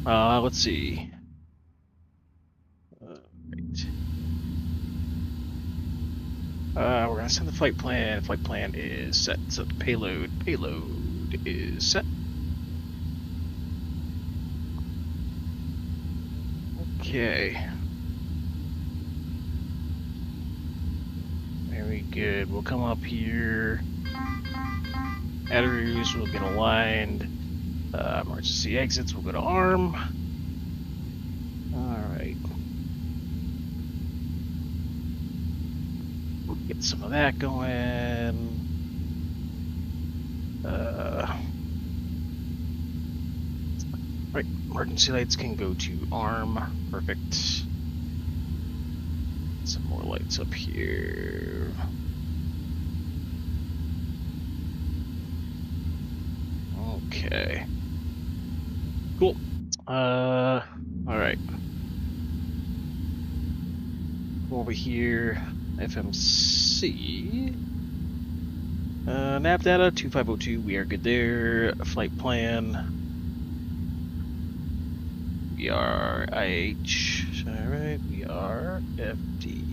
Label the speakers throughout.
Speaker 1: Let's see. Right. We're gonna send the flight plan. Flight plan is set. So the payload is set. Okay. Very good. We'll come up here. Batteries will get aligned. Emergency exits will go to arm. Alright. We'll get some of that going. Right, emergency lights can go to arm. Perfect. Some more lights up here. Okay. Cool. Alright. Over here, FMC. Nav data 2502, we are good there. Flight plan. We are IH. Alright, we are FD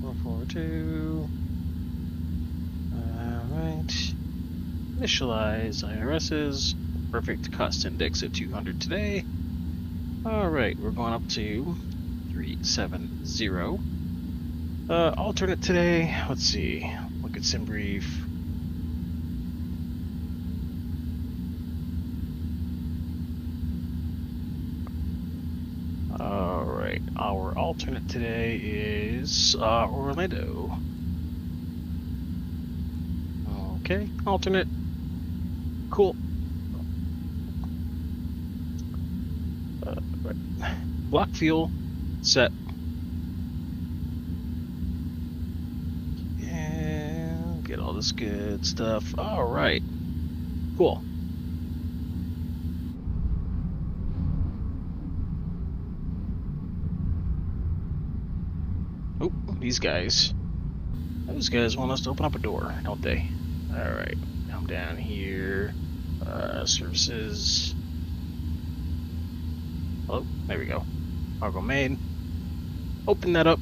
Speaker 1: 442. Alright. Initialize IRSs. Perfect. Cost index of 200 today. Alright, we're going up to 370. Alternate today. Let's see. Look at sim brief. Alright, our alternate today is Orlando. Okay, alternate. Cool. Right. Block fuel set. And get all this good stuff. Alright. Cool. Oh, these guys. Those guys want us to open up a door, don't they? Alright. Come down here. Services. Oh, there we go. Cargo main. Open that up.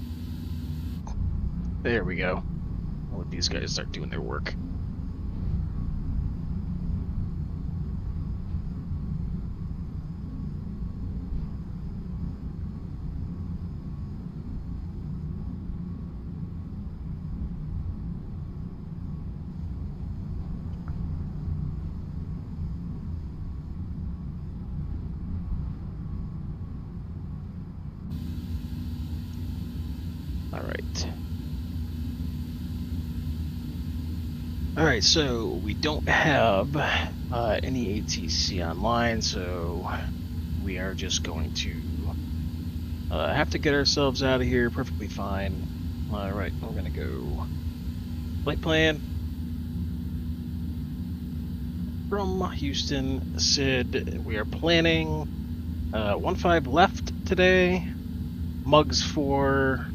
Speaker 1: There we go. I'll let these guys start doing their work. Alright, so we don't have any ATC online, so we are just going to have to get ourselves out of here perfectly fine. Alright, we're going to go flight plan from Houston. Sid, we are planning 15 left today. Mugs for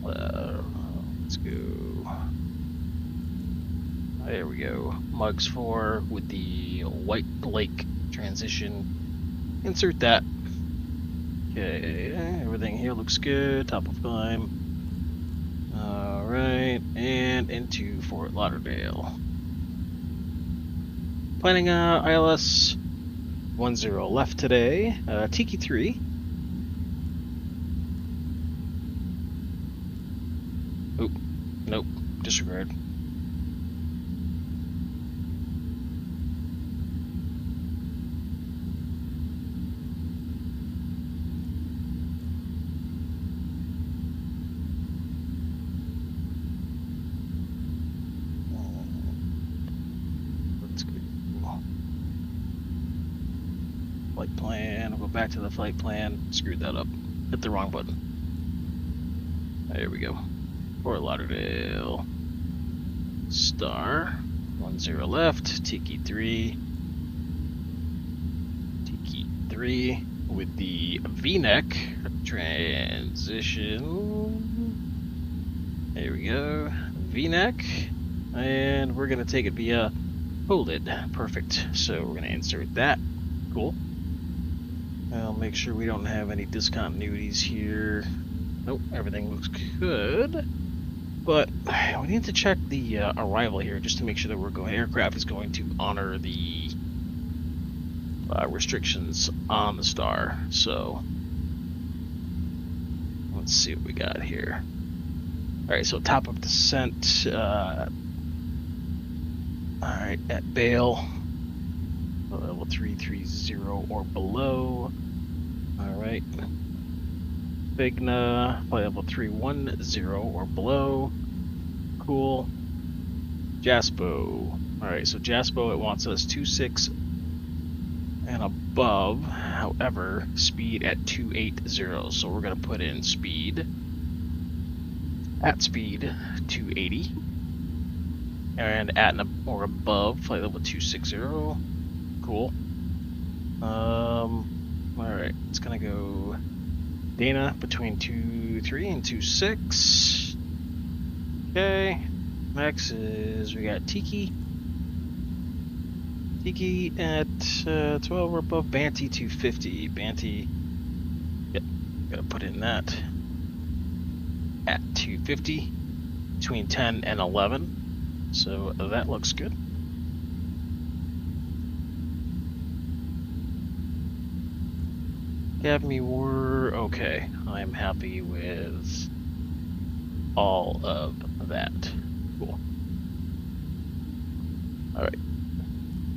Speaker 1: let's go. There we go. Mugs 4 with the White Lake transition. Insert that. Okay, everything here looks good. Top of climb. Alright, and into Fort Lauderdale. Planning ILS 10 left today. Tiki 3. Oh, nope. Disregard. Flight plan. I'll go back to the flight plan. Screwed that up. Hit the wrong button. There we go. Fort Lauderdale. Star. 10 left. Tiki 3. Tiki 3 with the V-neck transition. There we go. V-neck. And we're going to take it via Hold it. Perfect. So we're going to insert that. Cool. I'll make sure we don't have any discontinuities here. Nope, everything looks good. But we need to check the arrival here just to make sure that aircraft is going to honor the restrictions on the star. So let's see what we got here. Alright, so top of descent. Alright, at Bale, level 330 or below. Alright. Vigna, level 310 or below. Cool. Jaspo. Alright, so Jaspo, it wants us 26 and above. However, speed at 280. So we're going to put in speed. At speed, 280. And at or above, flight level 260. Cool. Alright, it's gonna go Dana between 2.3 and 2.6. Okay. Next is we got Tiki. Tiki at 12 or above. Banty 250. Banty. Yep, gotta put in that. At 250. Between 10 and 11. So that looks good. Academy War, okay. I'm happy with all of that. Cool. Alright.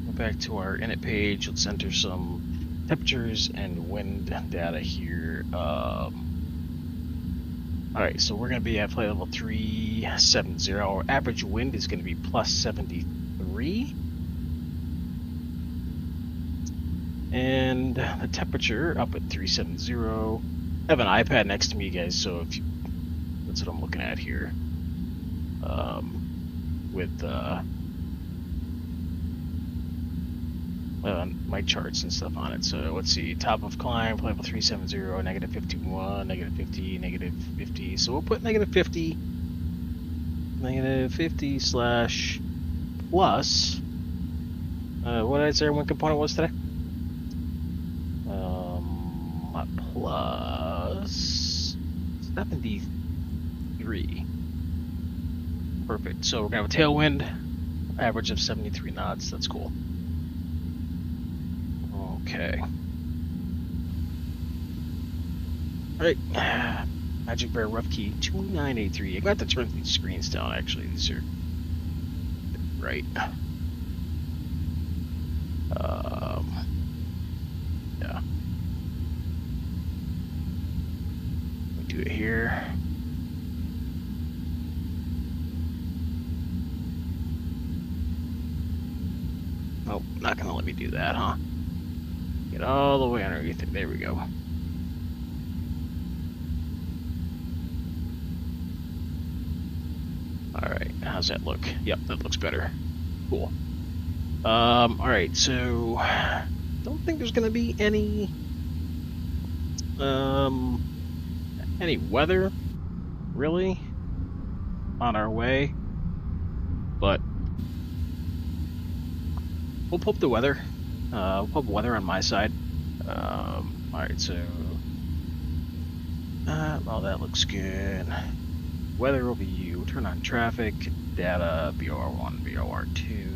Speaker 1: Go back to our init page. Let's enter some temperatures and wind data here. Alright, so we're going to be at flight level 370. Our average wind is going to be plus 73. And the temperature up at 370. I have an iPad next to me, guys, so if you, that's what I'm looking at here. With my charts and stuff on it. So let's see, top of climb, level 370, negative 51, negative 50, negative 50. So we'll put negative 50, negative 50 slash plus. What did I say our wind component was today? Plus 73. Perfect. So we're gonna have a tailwind, average of 73 knots. That's cool. Okay. Alright. Magic Bear Rough Key 2983. I'm going to have to turn these screens down, actually. These are right. Yeah. We do it here. Nope, not going to let me do that, huh? Get all the way underneath it. There we go. Alright, how's that look? Yep, that looks better. Cool. Alright, so don't think there's gonna be any weather really on our way, but we'll pull up the weather. We'll pull up weather on my side. Alright, so well, that looks good. Weather overview, turn on traffic, data, BOR1, BOR2.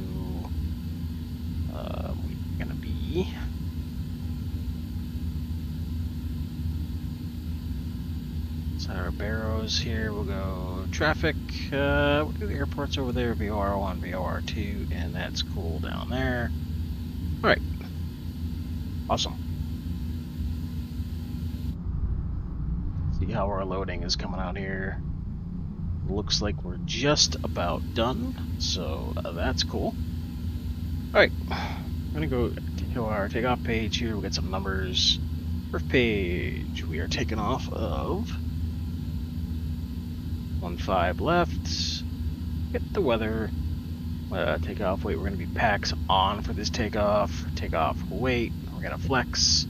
Speaker 1: We're gonna be set our barrows here. We'll go traffic. We'll do the airports over there, BOR1, BOR2, and that's cool down there. Alright. Awesome. See how our loading is coming out here. Looks like we're just about done, so that's cool. Alright, I'm gonna go to our takeoff page here. We got some numbers. First page, we are taking off of 15 left. Get the weather. Takeoff weight, we're gonna be PAX on for this takeoff. Takeoff weight, we're gonna flex.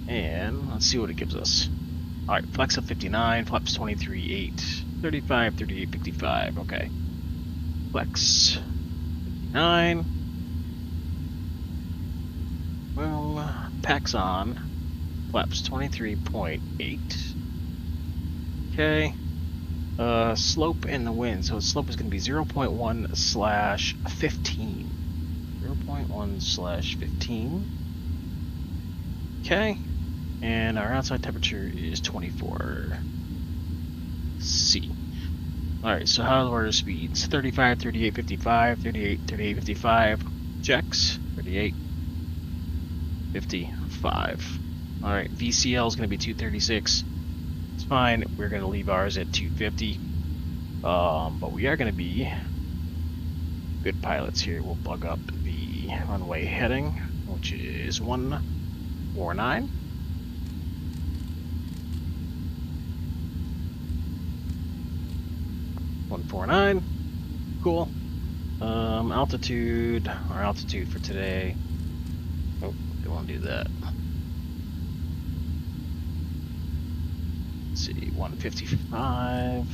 Speaker 1: And let's see what it gives us. Alright, flex of 59, flaps 23.8. 35, 38, 55, okay. Flex 59. Well, packs on, flaps 23.8. Okay. Slope and the wind. So its slope is going to be 0.1/15. 0.1/15. Okay. And our outside temperature is 24 C. Alright, so how are our speeds? 35, 38, 55, 38, 38, 55. Checks. 38, 55. Alright, VCL is going to be 236. It's fine. We're going to leave ours at 250. But we are going to be good pilots here. We'll plug up the runway heading, which is 149. Cool. Altitude. Our altitude for today. Oh, don't want to do that. Let's see, 155.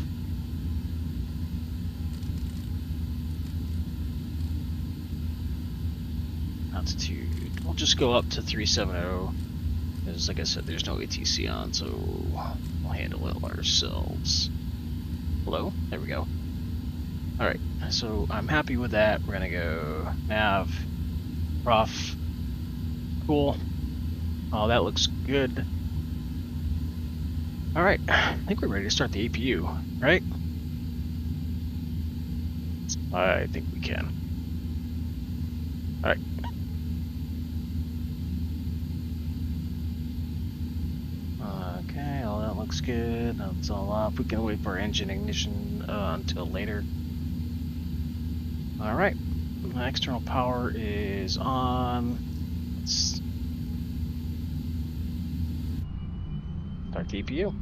Speaker 1: Altitude. We'll just go up to 370. Because, like I said, there's no ATC on, so we'll handle it ourselves. Hello? There we go. Alright, so I'm happy with that. We're gonna go nav, prof. Cool. Oh, that looks good. Alright, I think we're ready to start the APU, right? I think we can. Alright. Okay, all that looks good. That's all off. We can wait for engine ignition until later. Alright, the external power is on. Let's start the APU.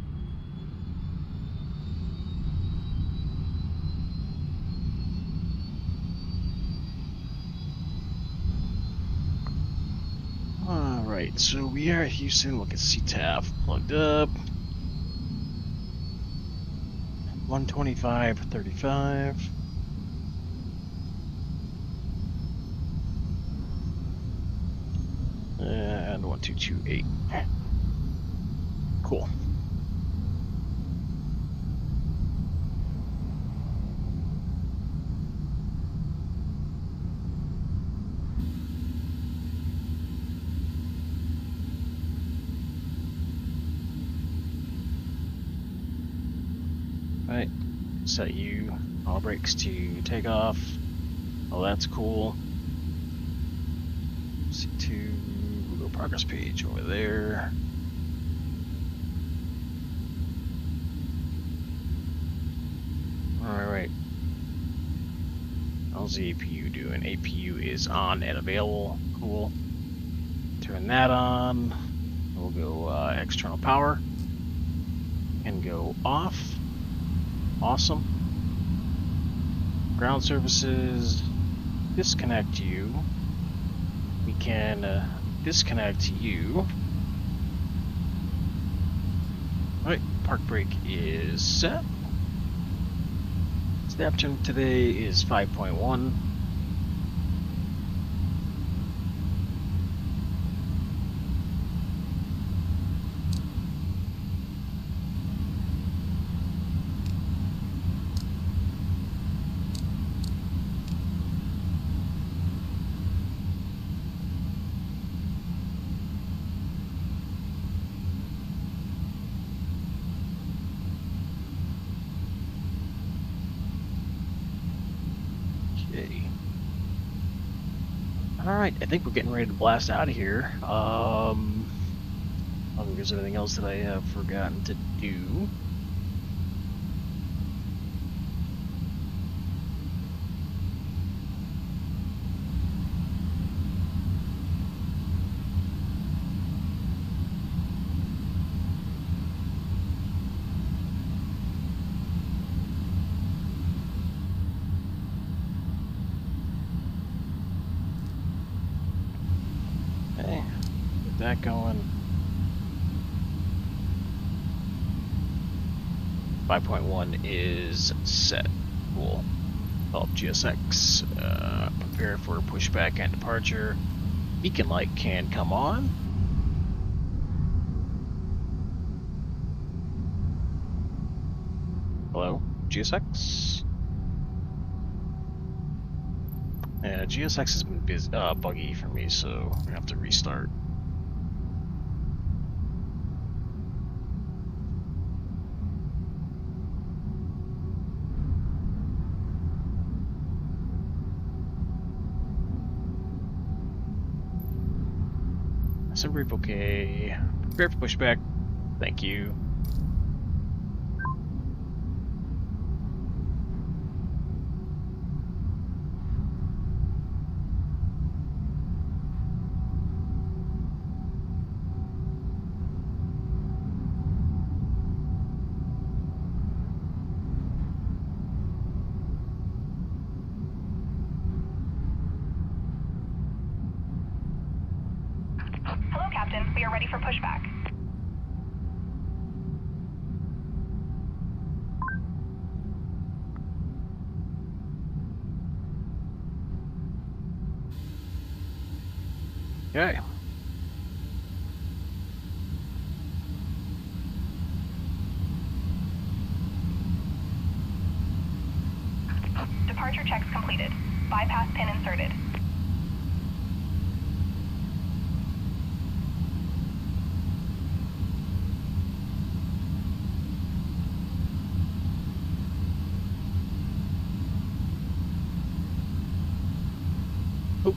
Speaker 1: Alright, so we are at Houston. Look at CTAF plugged up. 125.35. And 1228. Cool. Right. Set you all brakes to take off. Oh, that's cool. C2. Progress page over there. Alright. How's the APU doing? APU is on and available. Cool. Turn that on. We'll go external power. And go off. Awesome. Ground services. Disconnect you. We can disconnect you. Alright, park brake is set. Snap trim today is 5.1. Alright, I think we're getting ready to blast out of here. I don't think there's anything else that I have forgotten to do. That going. 5.1 is set. Cool. Develop GSX. Prepare for pushback and departure. Beacon light can come on. Hello, GSX? Yeah, GSX has been buggy for me, so I'm gonna have to restart. Some brief okay. Prepare for pushback. Thank you.
Speaker 2: Hello, Captain. We are ready for pushback.
Speaker 1: Okay.
Speaker 2: Departure checks completed. Bypass pin inserted.
Speaker 1: Oh.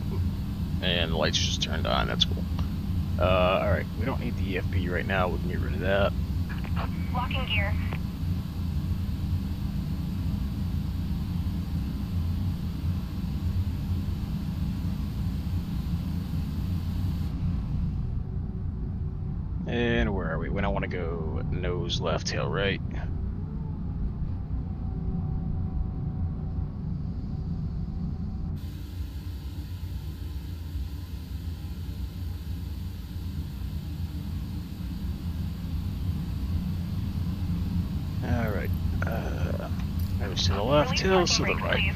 Speaker 1: And the lights just turned on. That's cool. Alright. We don't need the EFB right now. We can get rid of that.
Speaker 2: Locking gear.
Speaker 1: And where are we? When I want to go nose left, tail right. Alright. Nose to the left, tail to the right.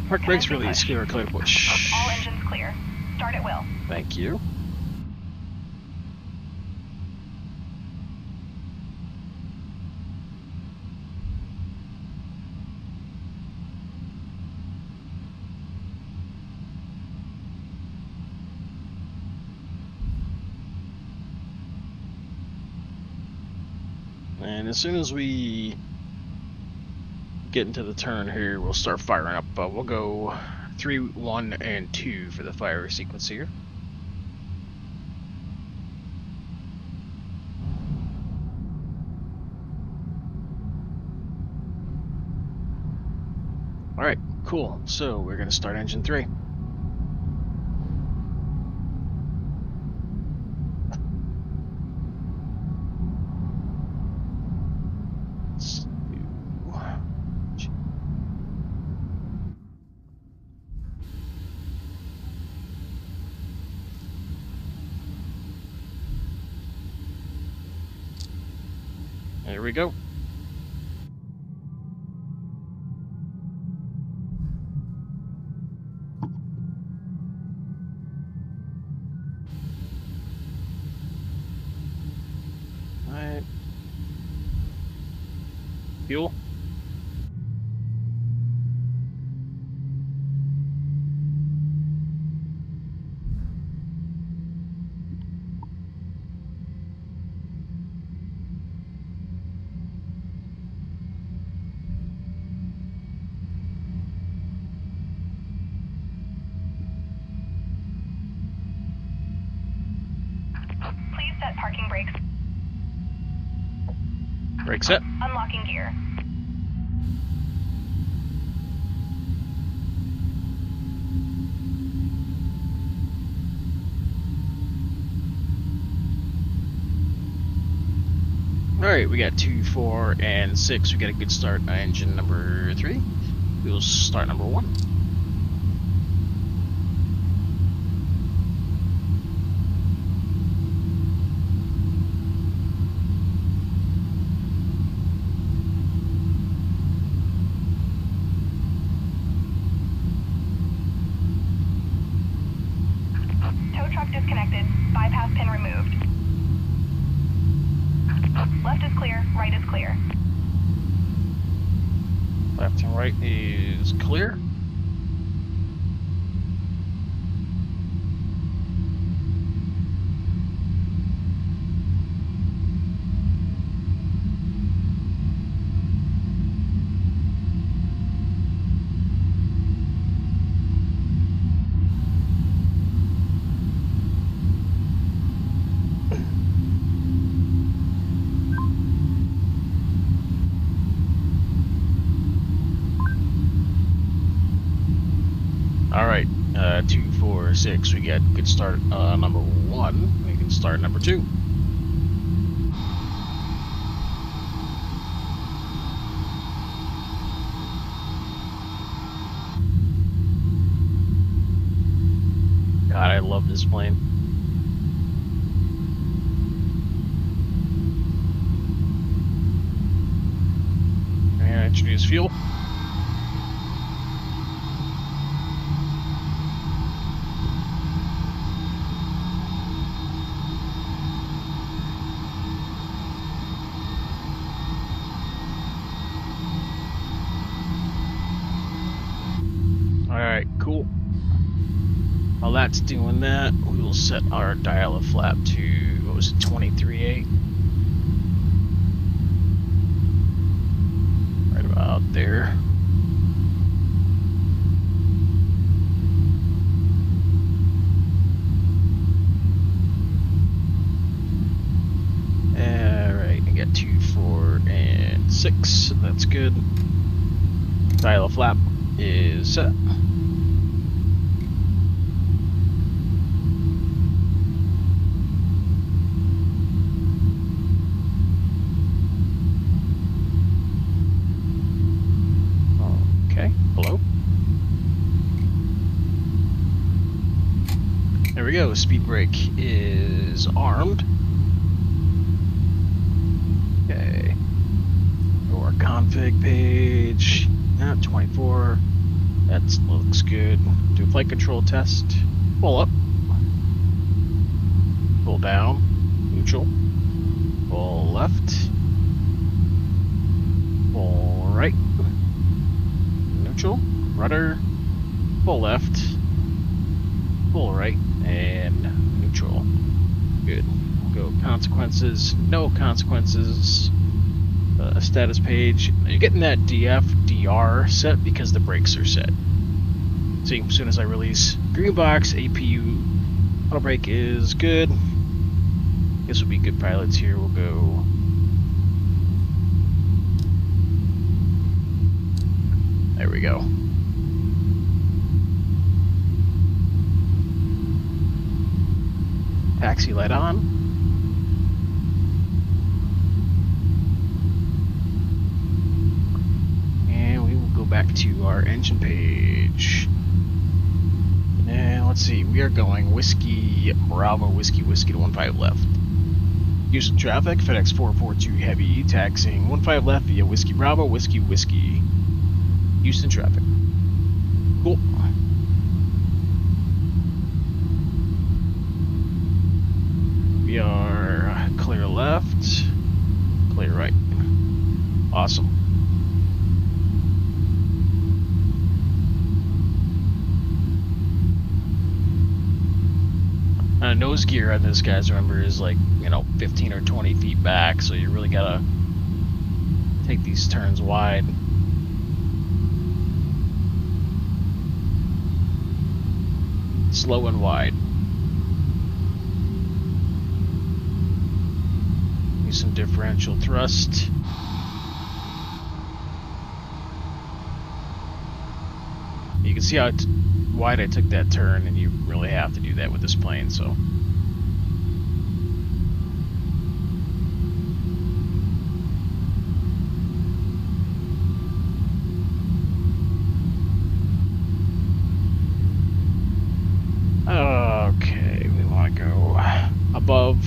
Speaker 1: Park brakes, release, clear, clear to push.
Speaker 2: All engines clear. Start at will.
Speaker 1: Thank you. And as soon as we get into the turn here, we'll start firing up. We'll go 3, 1, and 2 for the fire sequence here. Alright, cool. So we're going to start engine 3. Here we go. Alright. Fuel.
Speaker 2: Please set parking brakes.
Speaker 1: Brake set.
Speaker 2: Unlocking gear.
Speaker 1: Alright, we got 2, 4, and 6. We got a good start on engine number 3. We'll start number 1.
Speaker 2: Tow truck disconnected. Bypass pin removed. Left is clear, right is clear.
Speaker 1: Left and right is clear. Alright, 2, 4, 6, we got good start number 1, we can start number 2. God, I love this plane. And introduce fuel. Alright, cool. While that's doing that, we will set our dial of flap to, what was it, 23.8? Right about there. Alright, I got 2, 4, and 6. That's good. Dial of flap is set. Okay, hello. There we go, speed brake is armed. Okay. Go our config page. 24. That looks good. Do a flight control test. Pull up. Pull down. Neutral. Pull left. Pull right. Neutral. Rudder. Pull left. Pull right. And neutral. Good. Go consequences. No consequences. Status page. You're getting that DFDR set because the brakes are set. See, as soon as I release green box, APU auto brake is good. Guess we'll be good pilots here. We'll go. There we go. Taxi light on. Back to our engine page. And let's see, we are going Whiskey Bravo Whiskey to 15 left. Houston traffic, FedEx 442 heavy, taxiing 15 left via Whiskey Bravo Whiskey. Houston traffic. Cool. We are clear left, clear right. Awesome. Nose gear on this, guys, remember, is like, 15 or 20 feet back, so you really gotta take these turns wide. Slow and wide. Use some differential thrust. You can see how wide I took that turn, and you really have to do that with this plane, so. Okay, we want to go above.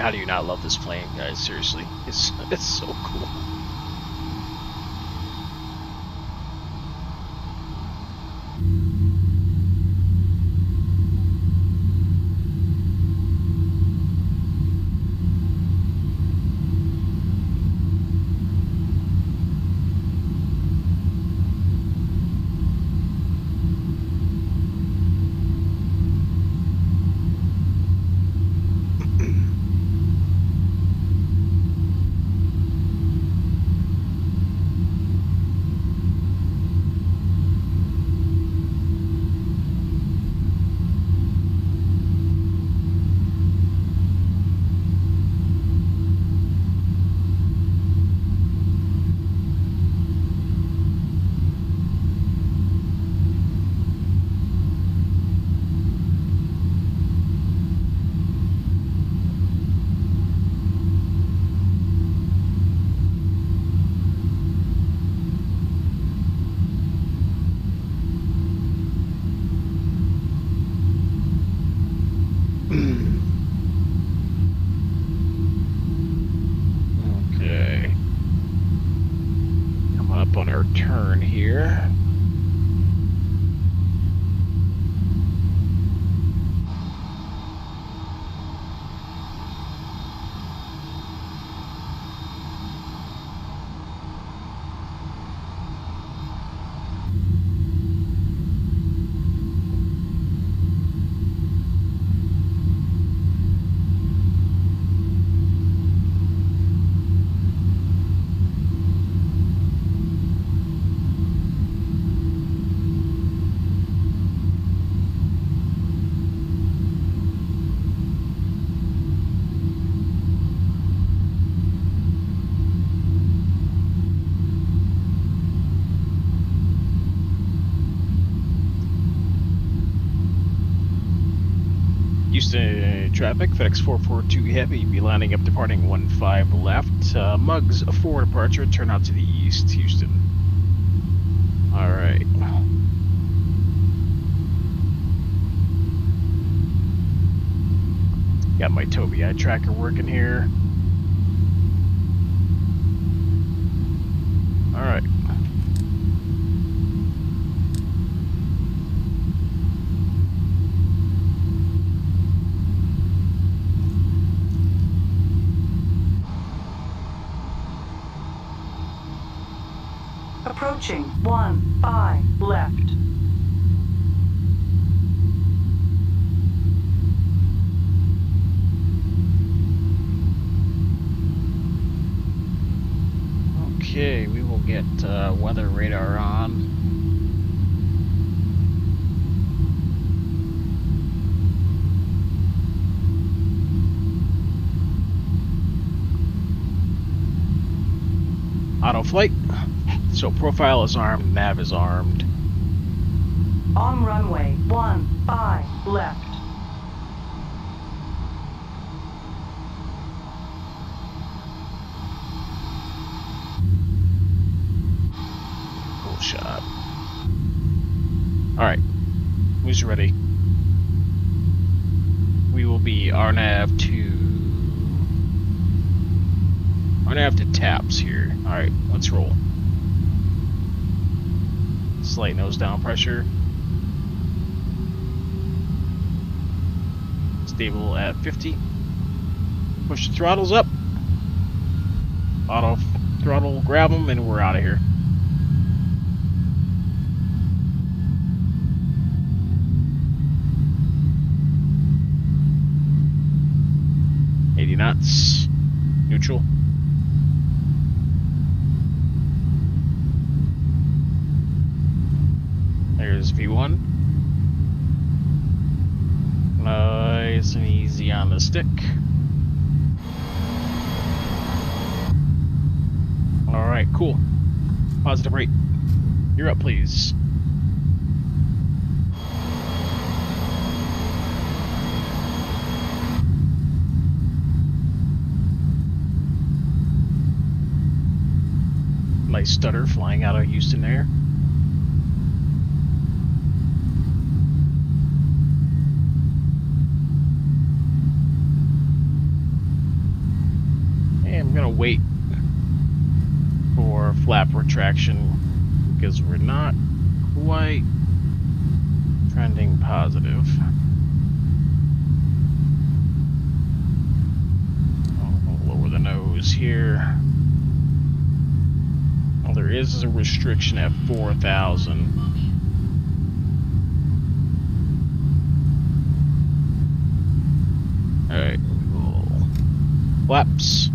Speaker 1: how do you not love this plane, guys? Seriously, it's so cool. Okay. Coming up on our turn here. Houston traffic, FedEx 442 Heavy, be lining up departing 15 left. Mugs, 4 departure, turn out to the east, Houston. Alright. Got my TFDi tracker working here. Alright.
Speaker 3: Approaching 15 left.
Speaker 1: Okay, we will get weather radar on. Auto flight. So profile is armed, nav is armed.
Speaker 3: On runway 15 left.
Speaker 1: Cool shot. Alright. Who's ready? We will be RNAV to taps here. Alright, let's roll. Slight nose down pressure. Stable at 50. Push the throttles up. Auto throttle, grab them, and we're out of here. Knots. Neutral. There's V1. Nice and easy on the stick. Alright, cool. Positive rate. You're up, please. Nice stutter flying out of Houston there. wait for flap retraction because we're not quite trending positive. I'll lower the nose here. Well, there is a restriction at 4,000. Alright, cool. Flaps.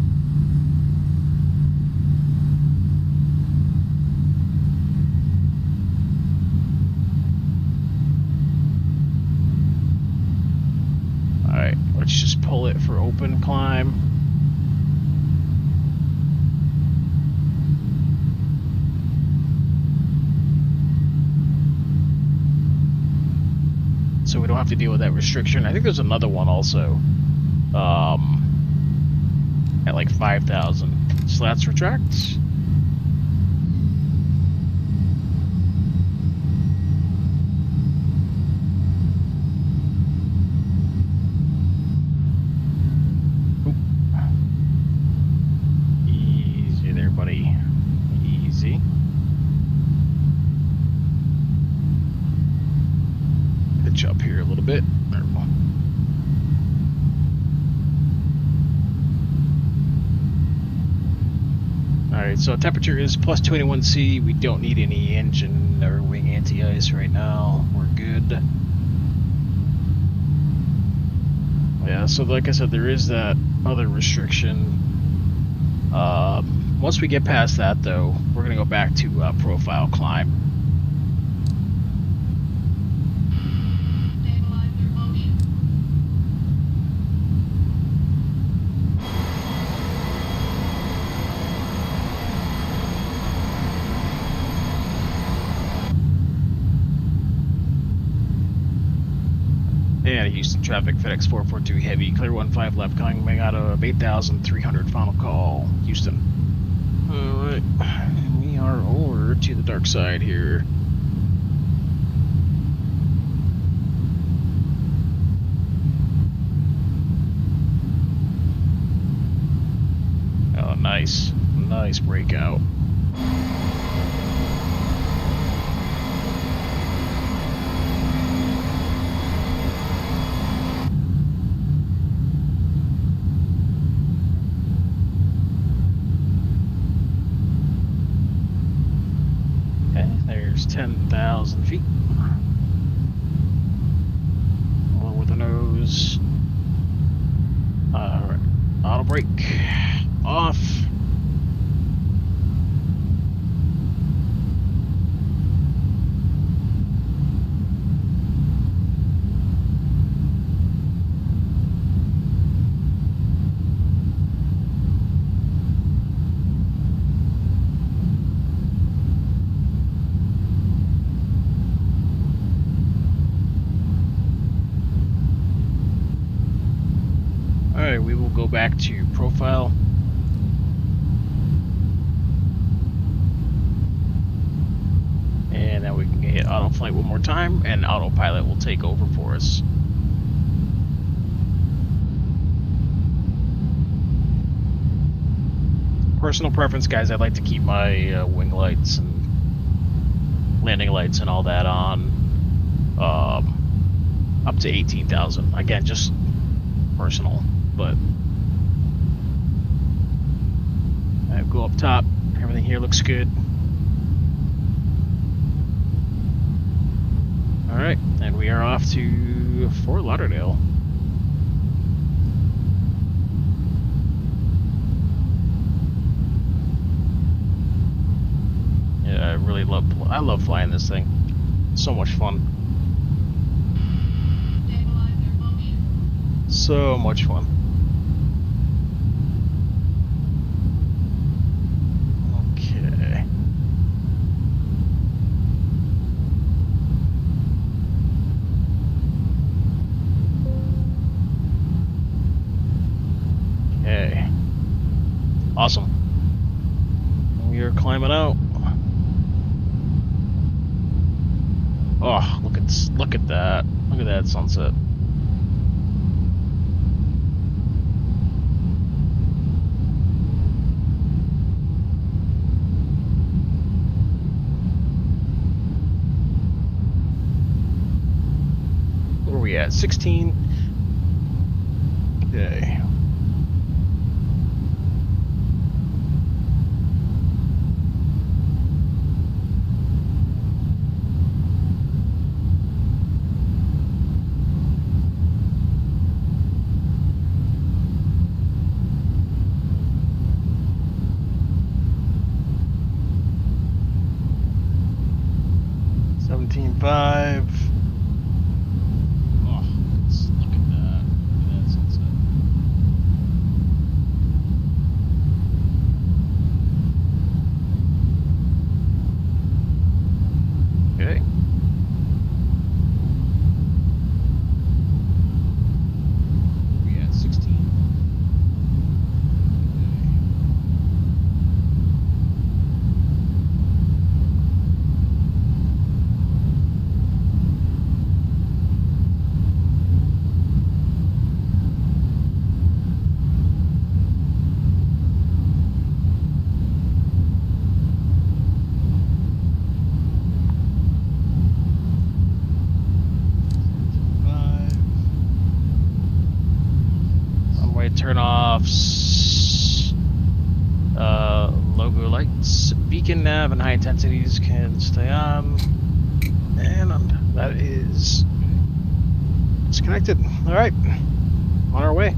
Speaker 1: Alright, let's just pull it for open climb. So we don't have to deal with that restriction. I think there's another one also. At like 5,000. Slats retract. Easy there, buddy. Easy. Pitch up here a little bit. There we go. Alright, so temperature is plus 21°C. We don't need any engine or wing anti-ice right now. We're good. Yeah, so like I said, there is that other restriction. Once we get past that, though, we're going to go back to profile climb. And Houston traffic, FedEx 442 heavy, clear 15 left, coming out of 8,300, final call, Houston. Alright, we are over to the dark side here. Oh, nice. Nice breakout. There's 10,000 feet. Lower the nose. Alright. Auto brake. Off. Alright, we will go back to profile. And then we can hit auto flight one more time, and autopilot will take over for us. Personal preference, guys, I'd like to keep my wing lights and landing lights and all that on up to 18,000. Again, just personal. But I go up top. Everything here looks good. All right, and we are off to Fort Lauderdale. Yeah, I love flying this thing. So much fun. So much fun. Okay. Awesome. We are climbing out. Oh, look at that. Look at that sunset. at 16. Okay. Five. Oh, let's look at that. That's sunset. Okay. We got 16. Turn off logo lights, beacon nav, and high intensities can stay on. And that is disconnected. All right, on our way.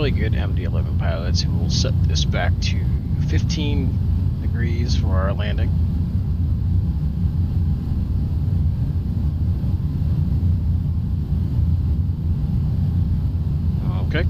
Speaker 1: really good MD-11 pilots who will set this back to 15 degrees for our landing. Okay.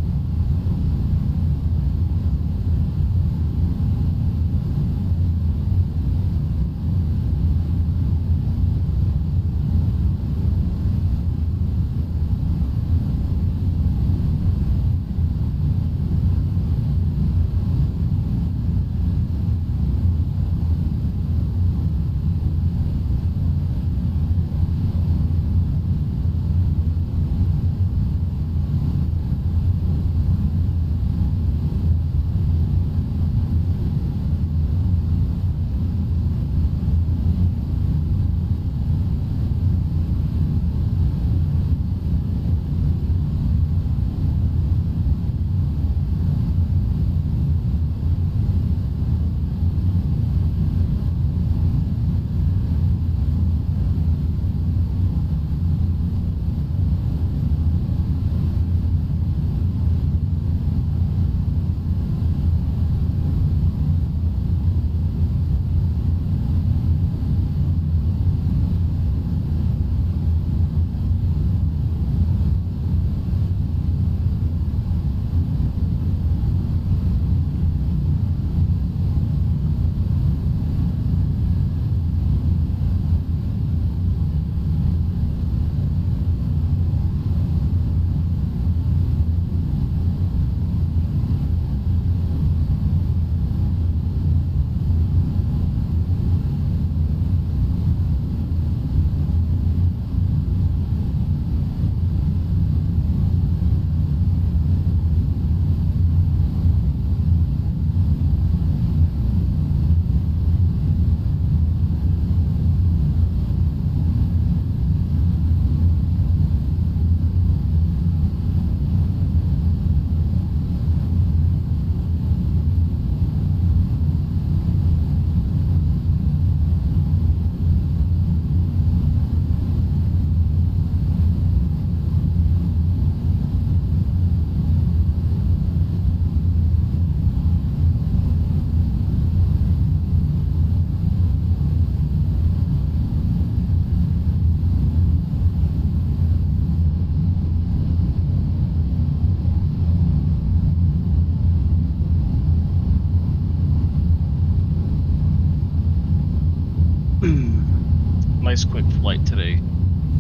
Speaker 1: Nice quick flight today.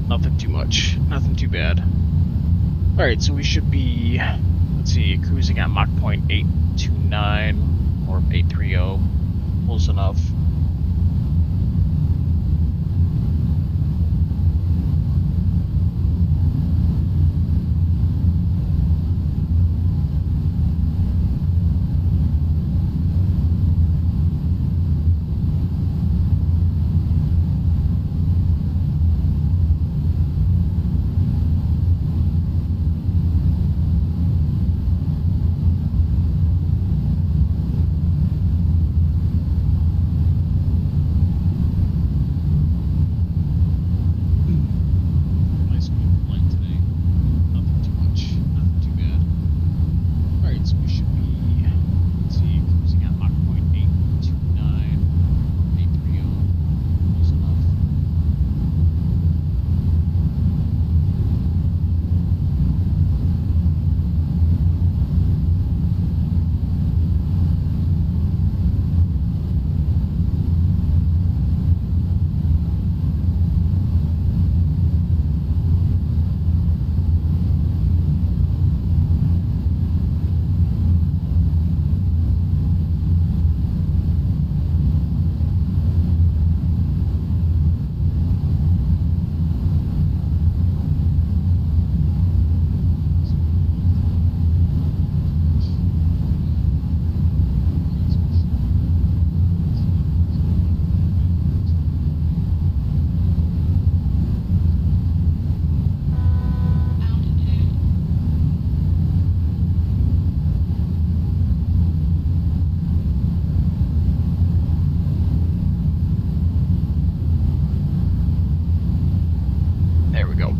Speaker 1: Nothing too much. Nothing too bad. Alright, so we should be, let's see, cruising at Mach point 829 or 830. Close enough.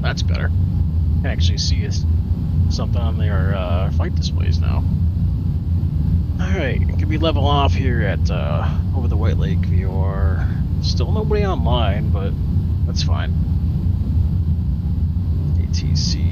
Speaker 1: That's better. I can actually see us something on their flight displays now. Alright, can we level off here at over the White Lake VOR? Still nobody online, but that's fine. ATC.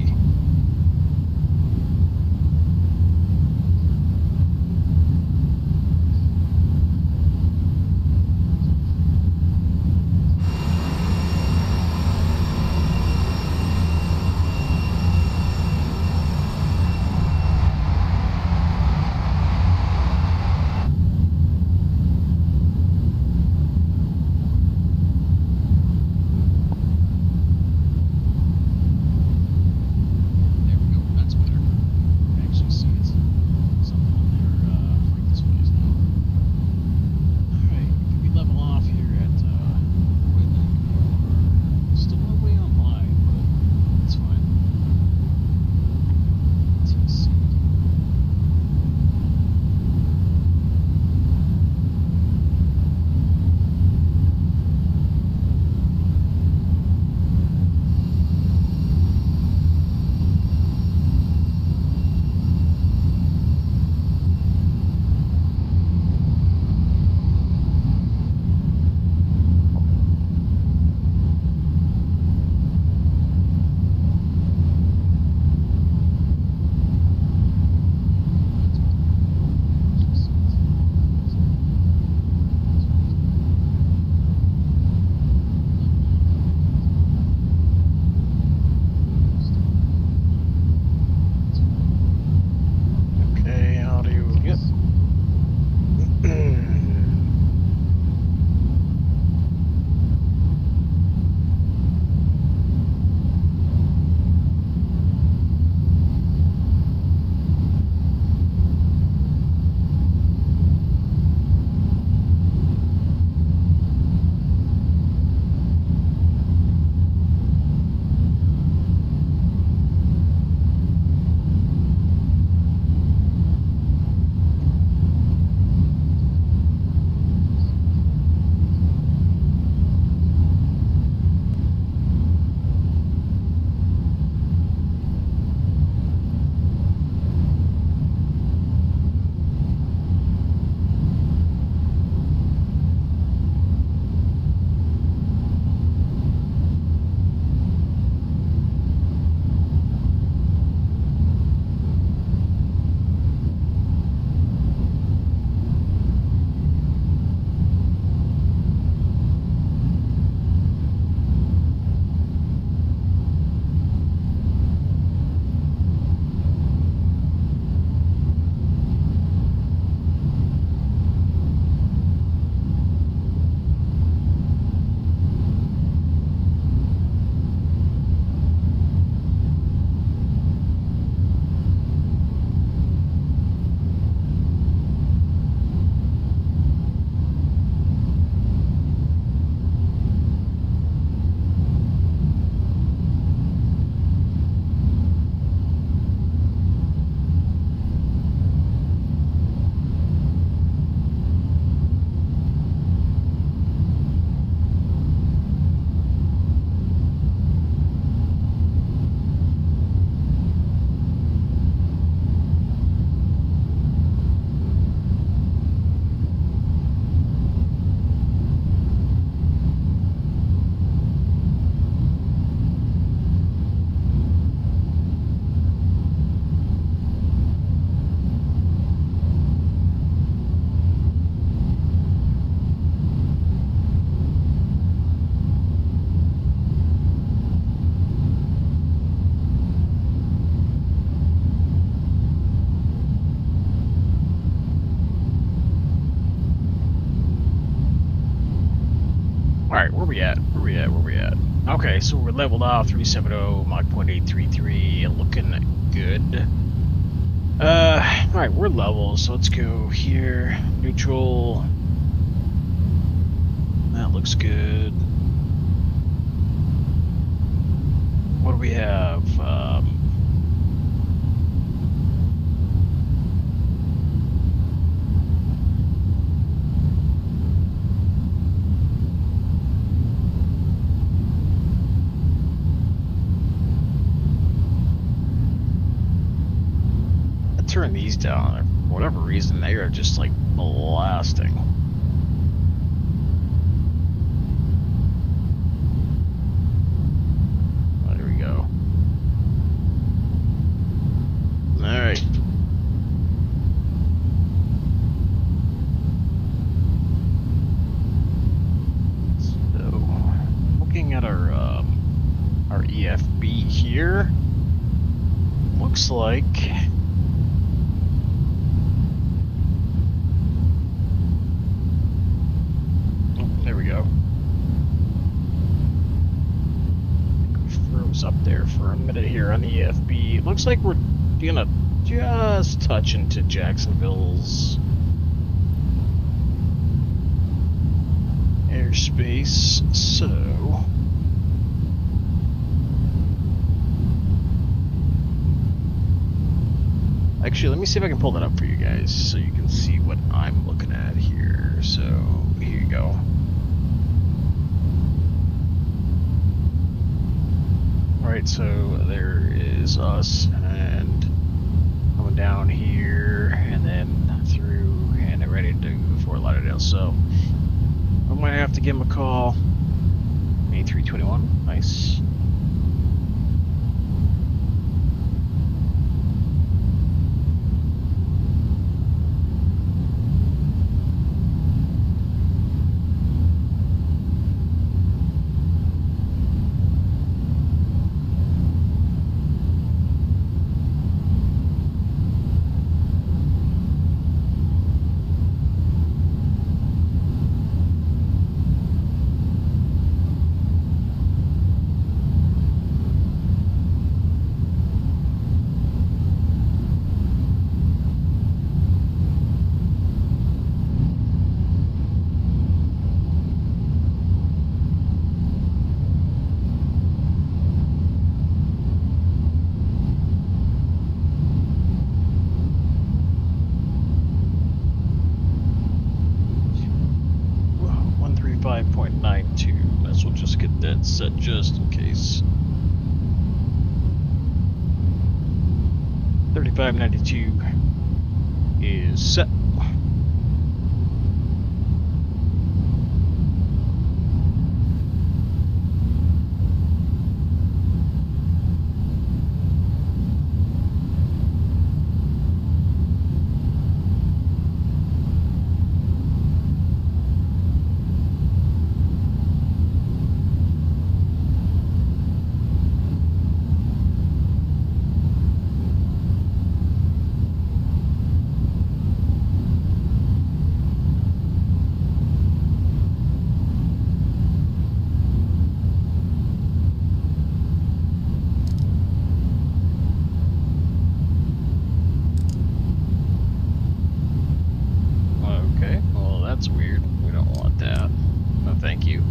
Speaker 1: Alright, where we at? Okay, so we're leveled off 370, Mach 0.833, looking good. Alright, we're level, so let's go here. Neutral. That looks good. What do we have? turn these down. For whatever reason, they are just like blasting. Oh, there we go. Alright. So, looking at our EFB here, looks like there we go. We froze up there for a minute here on the EFB. It looks like we're gonna just touch into Jacksonville's airspace, so actually, let me see if I can pull that up for you guys so you can see what I'm looking at here. So, here you go. Alright, so there is us, and coming down here, and then through, and ready to go for Lauderdale. So, I might have to give him a call. A321, nice. We'll just get that set just in case. 3592 is set. That's weird. We don't want that. No, thank you.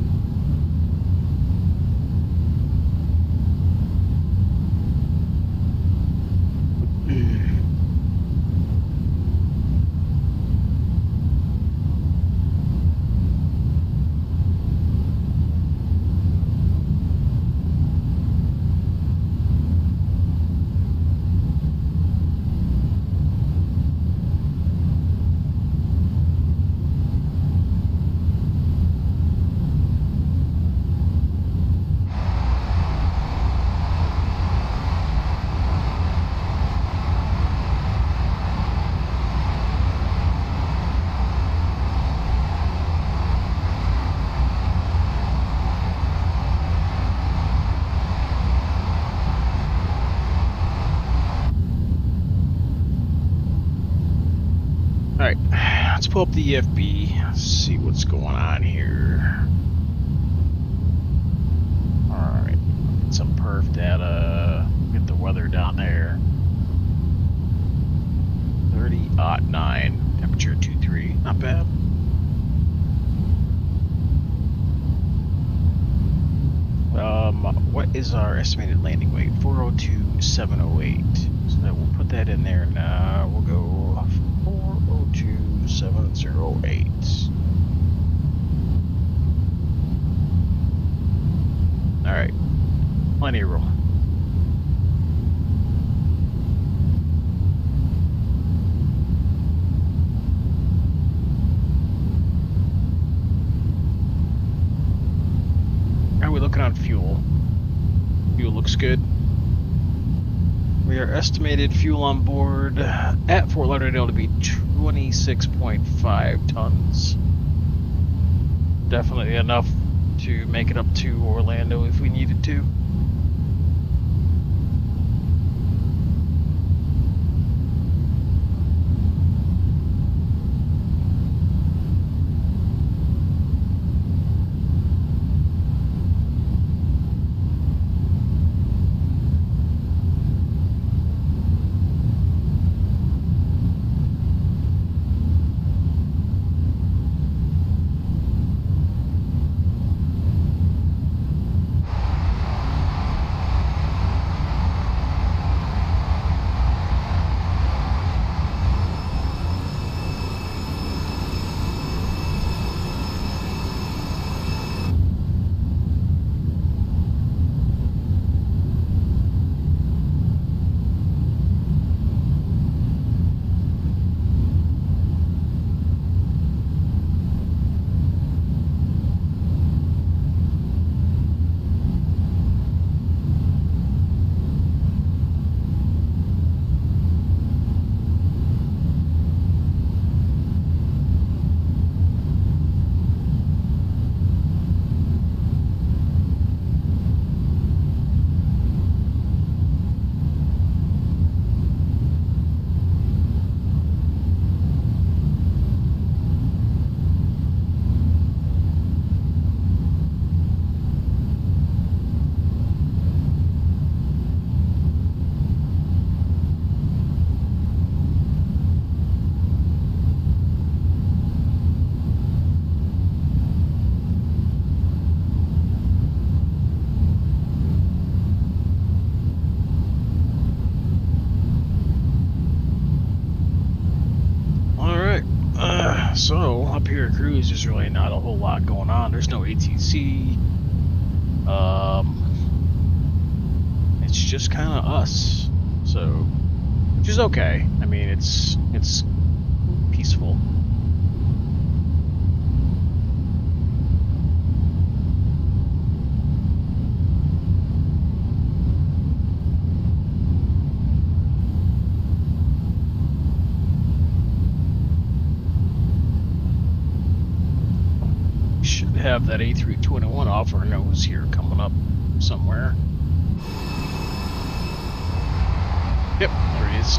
Speaker 1: Alright, let's pull up the EFB, see what's going on here. Alright, get some perf data, get the weather down there. 30-09, temperature 23, not bad. What is our estimated landing weight? 402,708. So that we'll put that in there now. We'll go 402,708. Alright. Plenty of room. fuel looks good. We are estimated fuel on board at Fort Lauderdale to be 26.5 tons. Definitely enough to make it up to Orlando if we needed to. So up here at Cruise, there's really not a whole lot going on. There's no ATC. It's just kind of us. So, which is okay. I mean, it's peaceful. Have that A321 off our nose here coming up somewhere. Yep, there he is.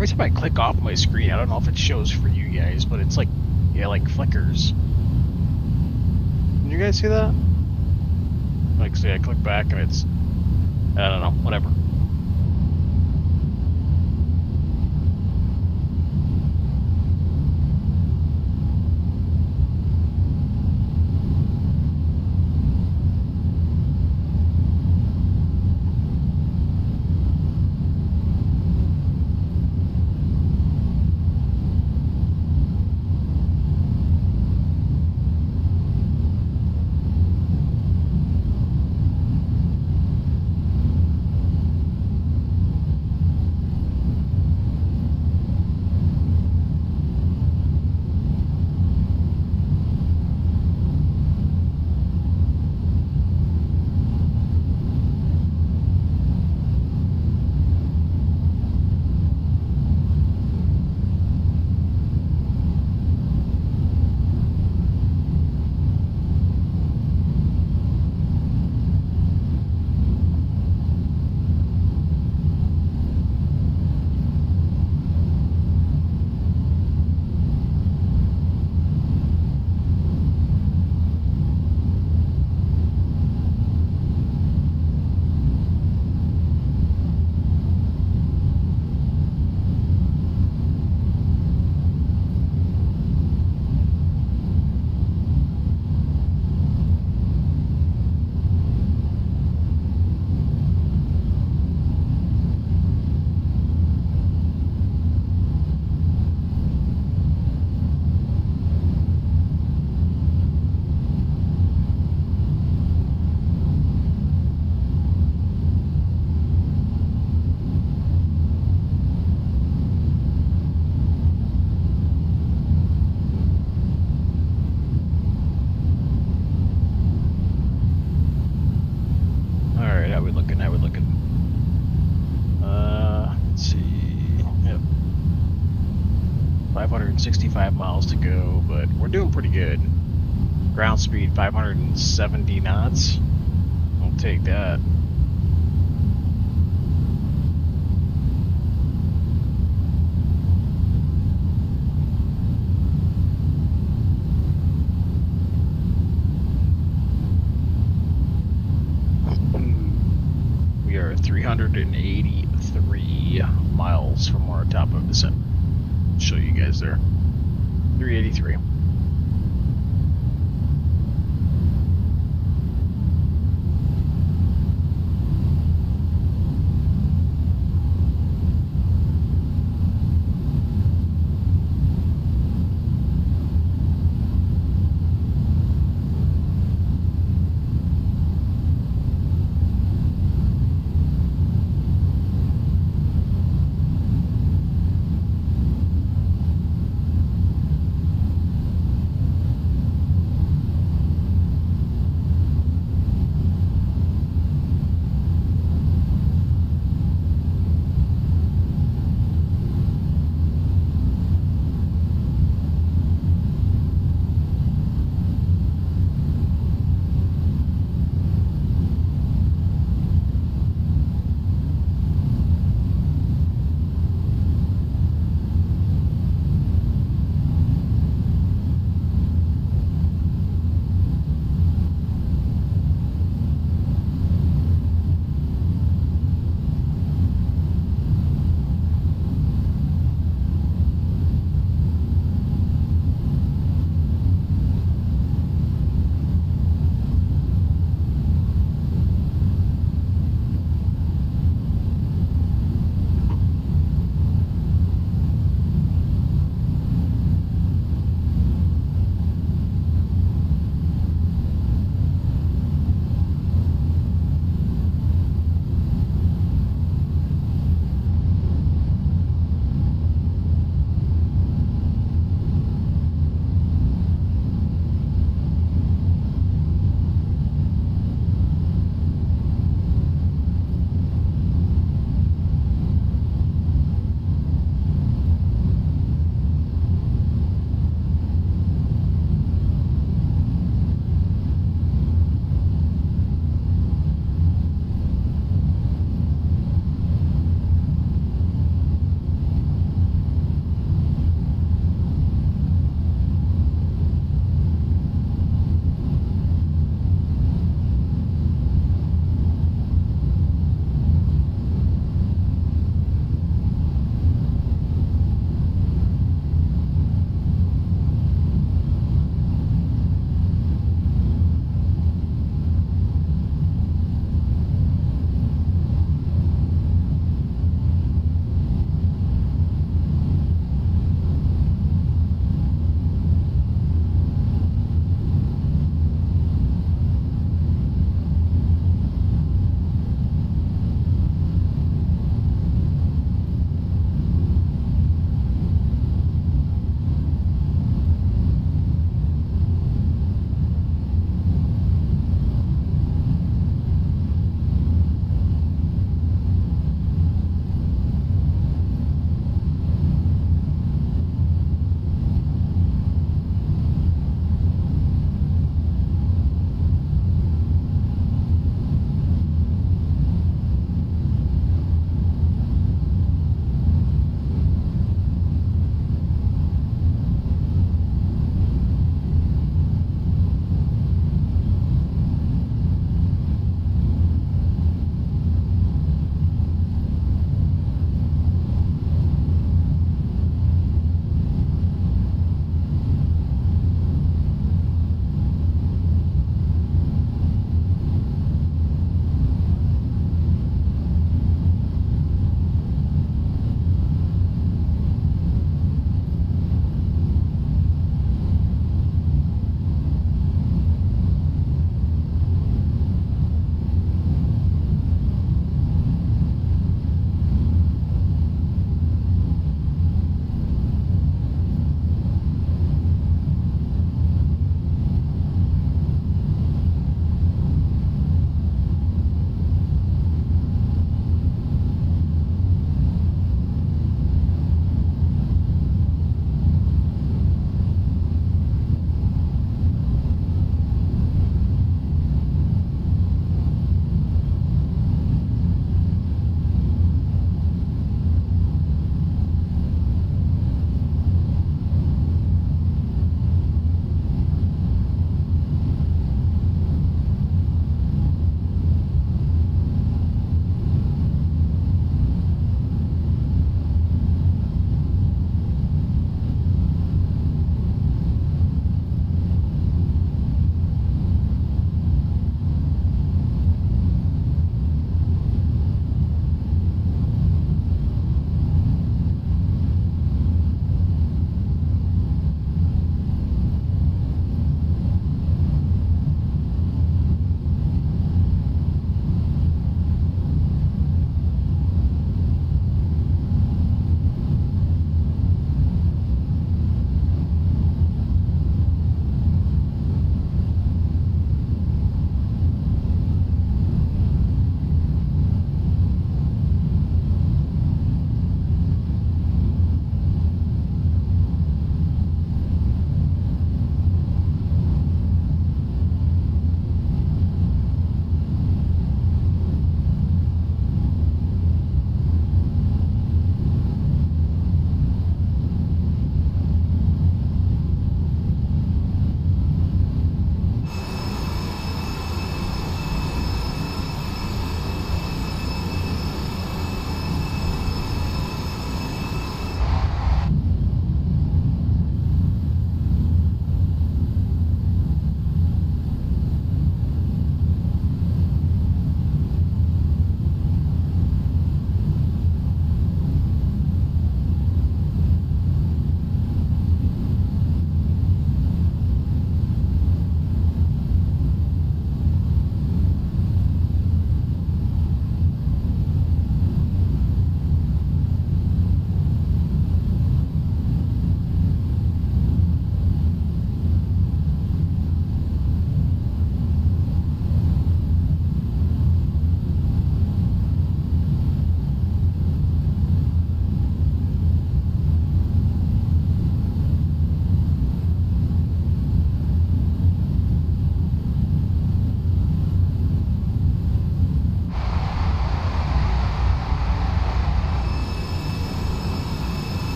Speaker 1: every time I click off my screen, I don't know if it shows for you guys, but it's like, yeah, like flickers. Can you guys see that? Like, say I click back and it's, I don't know, whatever. Let's see. Yep. 565 miles to go, but we're doing pretty good. Ground speed 570 knots. I'll take that. We are 383 miles from our top of descent. I'll show you guys there. 383.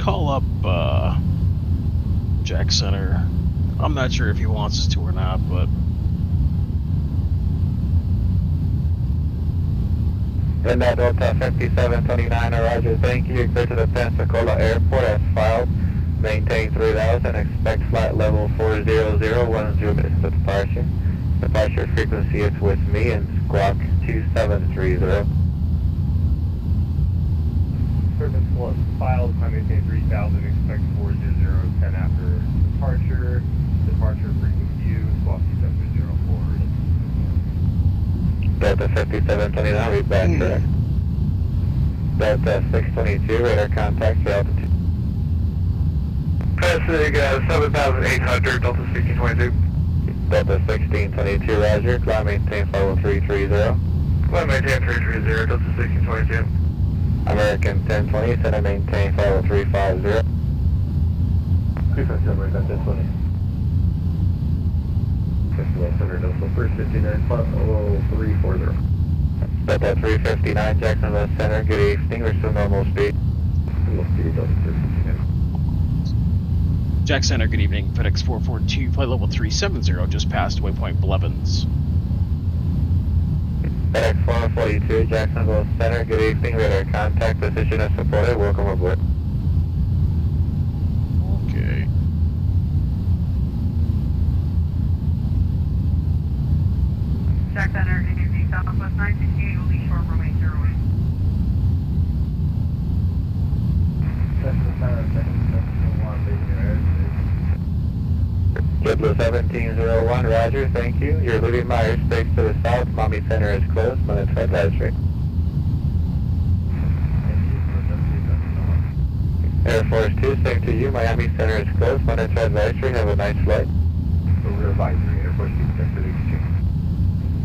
Speaker 1: call up Jack Center. I'm not sure if he wants us to or not, but
Speaker 4: In that Delta 5729, Roger, thank you. Clear to the Pensacola Airport as filed. Maintain 3000. Expect flight level 400, 10 minutes to departure. Departure frequency is with me and squawk 2730.
Speaker 5: Service was filed, maintain 3000, expect 400, 10 after departure. Departure frequency is squawk 2704.
Speaker 4: Delta 5729, read back correct. Delta 622, radar contact for altitude.
Speaker 5: Passing 7,800, Delta 1622.
Speaker 4: Delta 1622, Roger. Climb maintain follow 330.
Speaker 5: Climb maintain 330, Delta 1622.
Speaker 4: American 1020, center maintain follow 350.
Speaker 5: 357, right at 1020. 5100, Delta first 59, follow 340.
Speaker 4: Delta 359, Jacksonville Center, good evening. We're still normal speed.
Speaker 5: Normal speed, Delta 359.
Speaker 1: Jack Center, good evening. FedEx 442, flight level 370, just past waypoint Blevins.
Speaker 4: FedEx 442, Jacksonville Center, good evening. Radar contact position is supported. Welcome aboard.
Speaker 1: Okay.
Speaker 3: Jack Center, good evening. Southwest 968, will be short runway 08.
Speaker 5: That's the center, second 1, basic airspace.
Speaker 4: JetBlue 1701, Roger, thank you. You're leaving my airspace to the south. Miami Center is closed. Minutes advisory. Air Force 2, same to you. Miami Center is closed. Minutes advisory. Have a nice flight.
Speaker 5: Over advisory, Air Force 2, check for the exchange.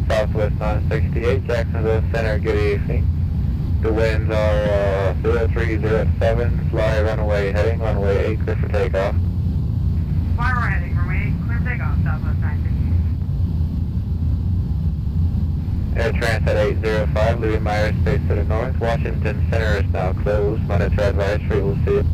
Speaker 4: Southwest 968, Jacksonville Center, good evening. The winds are 0307, fly runway heading, runway 8, clear for takeoff.
Speaker 3: Fly right heading, runway 8, clear takeoff, Southwest 968.
Speaker 4: Air Transat 805, leaving my airspace to the north. Washington Center is now closed. Monitor advisory, we'll see you.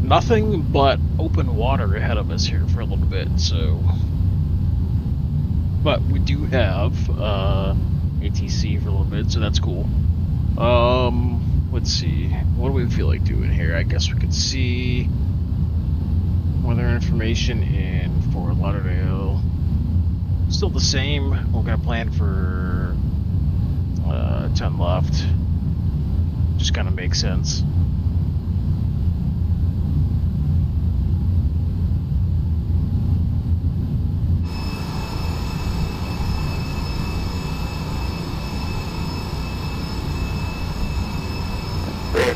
Speaker 1: Nothing but open water ahead of us here for a little bit, so. But we do have ATC for a little bit, so that's cool. Let's see. What do we feel like doing here? I guess we could see weather information in Fort Lauderdale. Still the same. We're gonna plan for 10 left. Just kind of makes sense.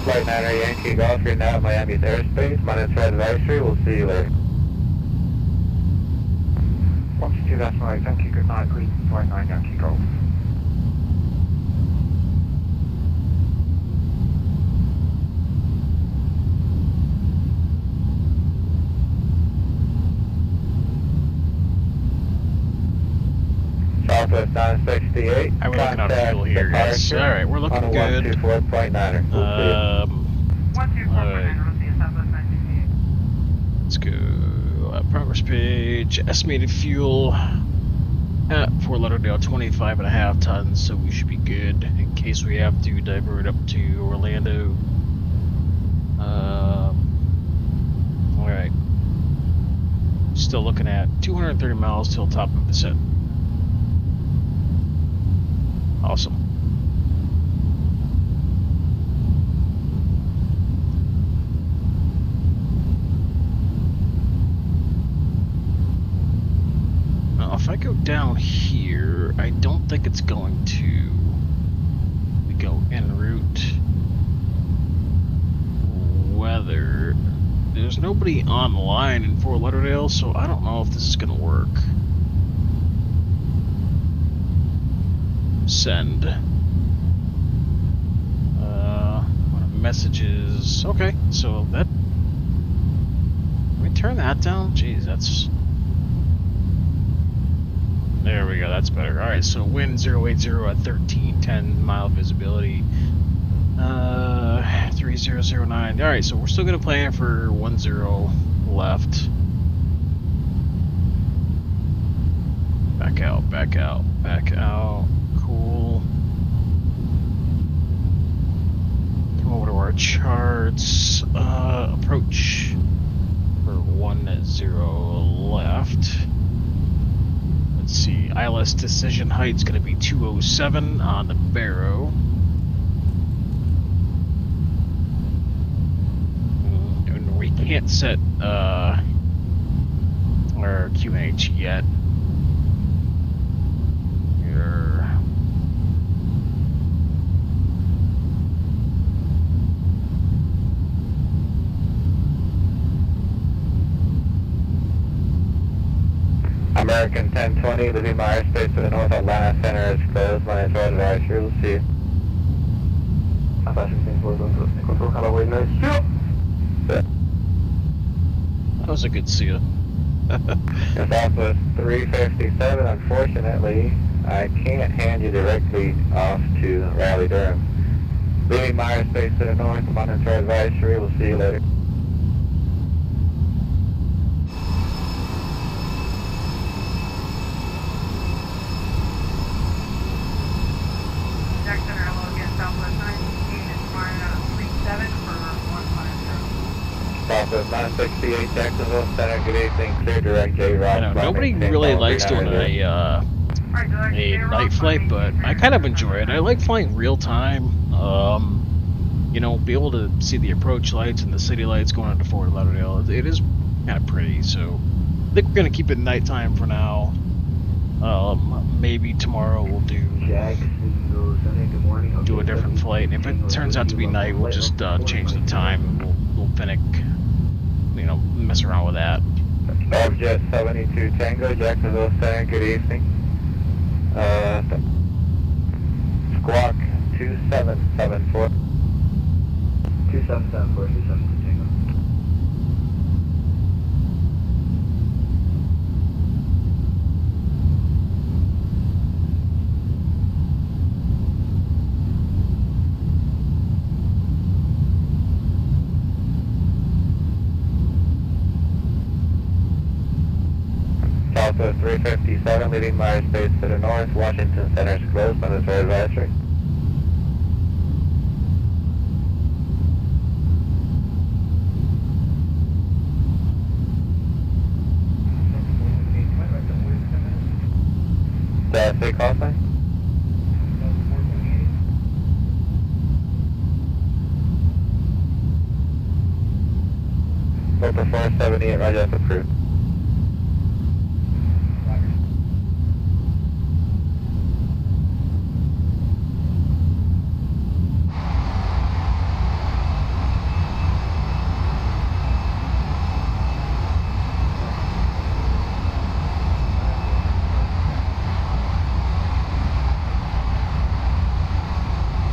Speaker 4: Flight 9 Yankee Golf, you're now at Miami's airspace. Monitor advisory, we'll see you later.
Speaker 5: 122, that's right, thank you, good night, please. Flight 9 Yankee Golf.
Speaker 4: Southwest 968.
Speaker 1: How are we looking on fuel here, guys? Alright, we're looking
Speaker 4: on
Speaker 1: good.
Speaker 4: 124.9er.
Speaker 1: Alright.
Speaker 3: 124.9, we'll see you, Southwest 968.
Speaker 1: Let's go. Progress page. Estimated fuel at Fort Lauderdale, 25.5 tons, so we should be good in case we have to divert up to Orlando. Alright. Still looking at 230 miles till top of descent. Awesome. Now, if I go down here, I don't think it's going to. We go en route. weather. There's nobody online in Fort Lauderdale, so I don't know if this is gonna work. Send. Messages. Okay, so that. Can we turn that down? Jeez, that's. There we go, that's better. Alright, so wind 080 at 1310 mile visibility. 3009. Alright, so we're still gonna plan for 10 left. Back out, back out, back out. Cool. Come over to our charts. Approach for 10 left. Let's see, ILS decision height's going to be 207 on the Barrow. And we can't set our QNH yet. Here.
Speaker 4: American 1020, leaving my airspace to the north. Atlanta Center is closed. My name is advisory. We'll see you.
Speaker 1: That was a good see ya.
Speaker 4: It's Southwest 357. Unfortunately, I can't hand you directly off to Raleigh, Durham. Leaving my airspace to the north. My name is advisory. We'll see you later.
Speaker 3: Jack Center, hello again, Southwest 968, it's flying 37 for 150.
Speaker 4: Southwest 968, Jacksonville Center. Good evening. Clear direct J. Ross.
Speaker 1: I know, nobody really likes doing a night flight, but I kind of enjoy it. I like flying real time. You know, be able to see the approach lights and the city lights going into Fort Lauderdale. It is kind of pretty, so I think we're gonna keep it nighttime for now. Maybe tomorrow we'll do a different flight, and if it turns out to be night, we'll just change the time. And we'll finick, you know, mess around with that.
Speaker 4: Jet 72 Tango, Jacksonville Center. Good evening. Squawk 2774. 2774, 27 Tango. Southwest 357, leading my airspace to the north. Washington Center is closed. Military advisory. Say call sign. Over 478, Roger, that's approved.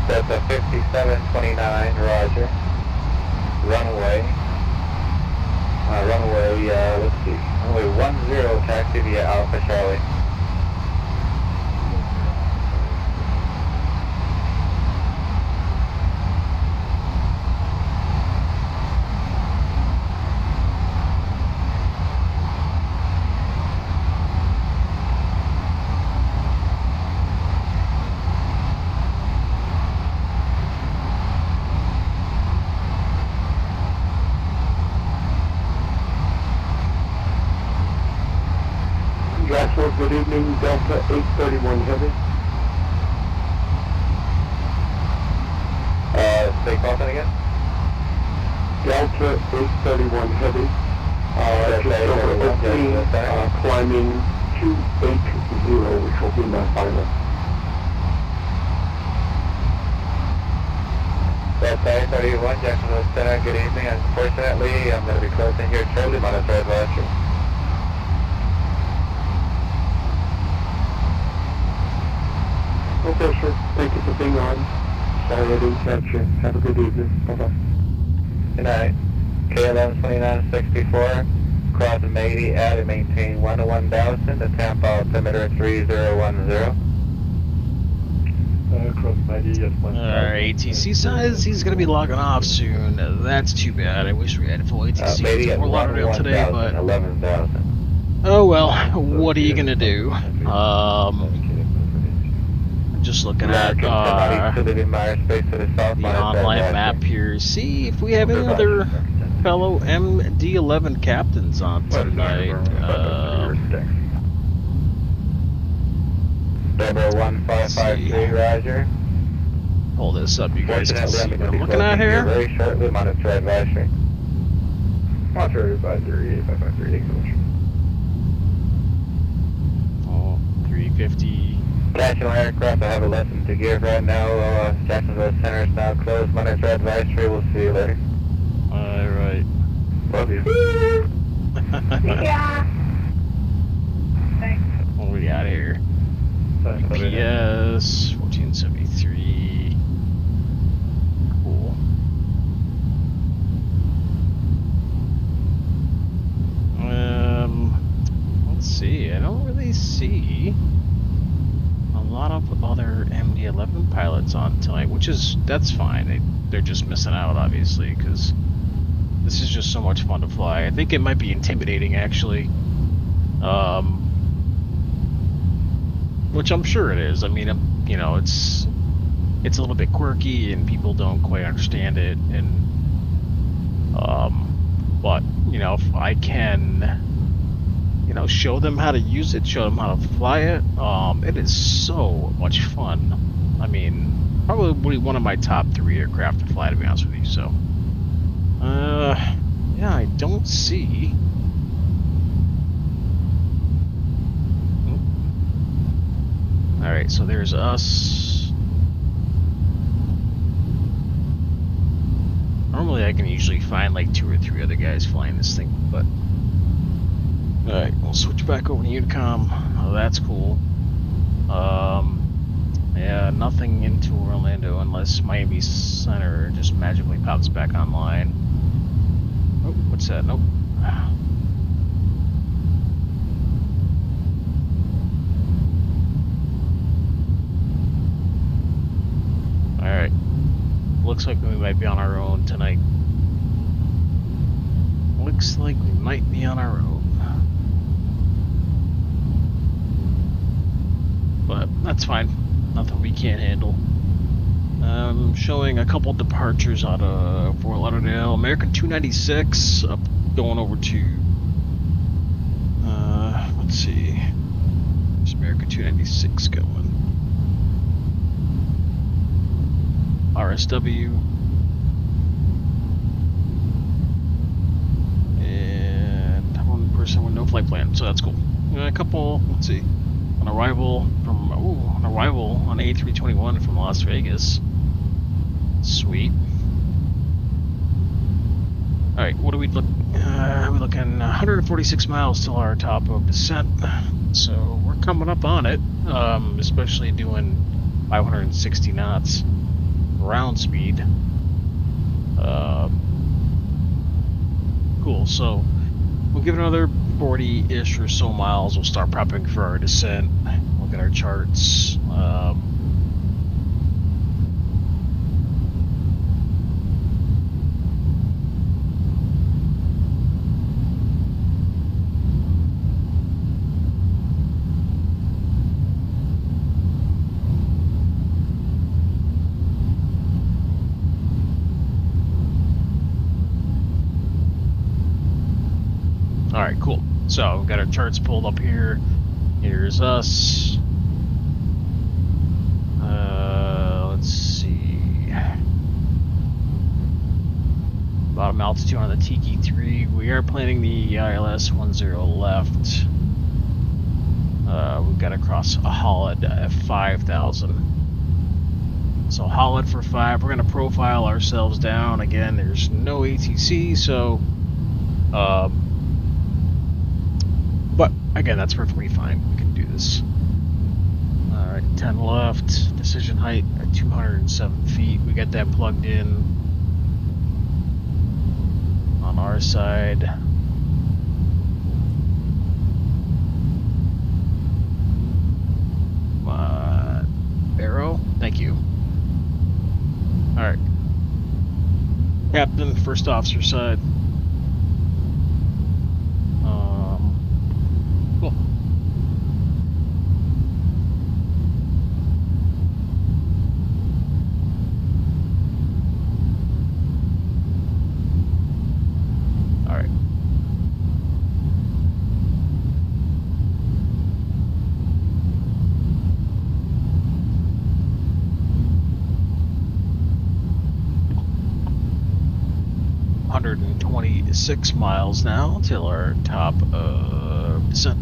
Speaker 4: That's a 5729, Roger. Runway. Let's see. Runway 10, taxi via Alpha Charlie.
Speaker 6: Good evening, Delta 831 Heavy.
Speaker 4: Say call sign again?
Speaker 6: Delta 831 Heavy. Just over Oakley, climbing 280, which will be my final.
Speaker 4: Delta 31, Jacksonville Center, good evening. Unfortunately, I'm going to be closing here shortly, monitor advisory.
Speaker 6: Okay, sure. Thank you for being on. Sorry I didn't catch you. Have a good evening. Bye-bye.
Speaker 4: Good night. K112964, cross M80 at and maintain 1 to 1000, the Tampa altimeter 3010.
Speaker 5: Cross 90, yes, 1,000.
Speaker 1: Alright, ATC says he's gonna be logging off soon. That's too bad. I wish we had full ATC
Speaker 4: Maybe at
Speaker 1: for Lauderdale today, but
Speaker 4: 11,000.
Speaker 1: oh well, what are you gonna do? Just looking at the online map here, see if we have any other fellow MD-11 captains on tonight.
Speaker 4: Number 1553, Roger.
Speaker 1: Hold this up, you guys can see what I'm looking at
Speaker 4: Very
Speaker 1: here.
Speaker 4: shortly, monitor advisory.
Speaker 5: Monitor advisory, 8553, thanks so much.
Speaker 1: Oh, 350.
Speaker 4: National aircraft, I have a lesson to give right now. Jacksonville Center is now closed. Monitor advisory, we'll see you later.
Speaker 1: Alright.
Speaker 4: Love you.
Speaker 3: Yeah. Thanks.
Speaker 1: What we got here? PS 1473. Cool. Let's see. I don't really see a lot of other MD-11 pilots on tonight, that's fine. They're just missing out, obviously, because this is just so much fun to fly. I think it might be intimidating, actually. Which I'm sure it is. I mean, you know, it's a little bit quirky and people don't quite understand it, and but you know, if I can, you know, show them how to use it, show them how to fly it, it is so much fun. I mean, probably one of my top 3 aircraft to fly, to be honest with you. So yeah, I don't see Alright, so there's us. Normally I can usually find like 2 or 3 other guys flying this thing, but alright, we'll switch back over to Unicom. Oh, that's cool. Yeah, nothing into Orlando unless Miami Center just magically pops back online. Oh, what's that? Nope. Alright. Looks like we might be on our own tonight. Looks like we might be on our own. But that's fine. Nothing we can't handle. Showing a couple departures out of Fort Lauderdale. American 296 up going over to let's see. Where's American 296 going? RSW, and one person with no flight plan, so that's cool. A couple, let's see, on arrival on A321 from Las Vegas. Sweet. All right, what do we look? We're looking 146 miles till our top of descent, so we're coming up on it. Especially doing 560 knots. Ground speed. Cool, so we'll give it another 40-ish or so miles. We'll start prepping for our descent. Look at our charts. Alright, cool. So, we've got our charts pulled up here. Here's us. Let's see. Bottom altitude on the Tiki 3. We are planning the ILS 10 left. We've got to cross a Holland at 5,000. So haul it for 5. We're going to profile ourselves down. Again, there's no ATC, so... but, again, that's perfectly fine. We can do this. Alright, 10 left. Decision height at 207 feet. We got that plugged in on our side. Arrow, thank you. Alright. Captain, first officer side. Cool. Alright. ...126 miles now till our top of descent.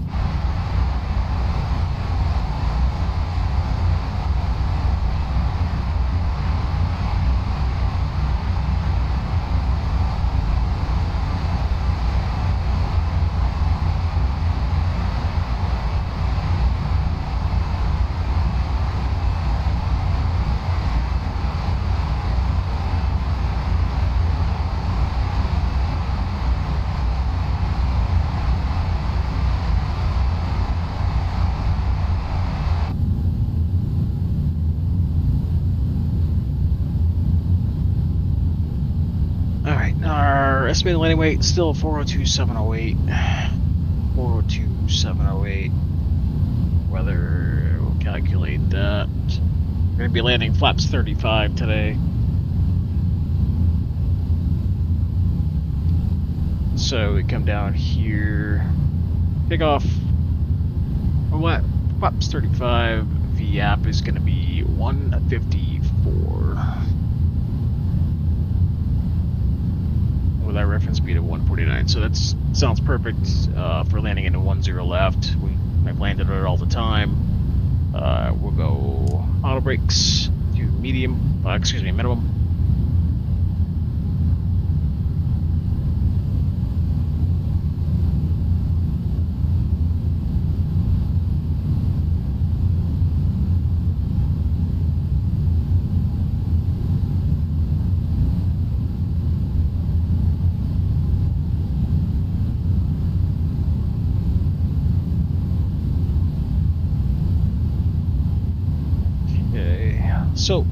Speaker 1: Our estimated landing weight still 402,708. 402,708. Weather, we'll calculate that. We're going to be landing flaps 35 today. So we come down here. Take off. What? Flaps 35. VAP is going to be 154. With our reference speed of 149, so that sounds perfect for landing into 10 left. I've landed it all the time. We'll go auto brakes to medium, minimum. So,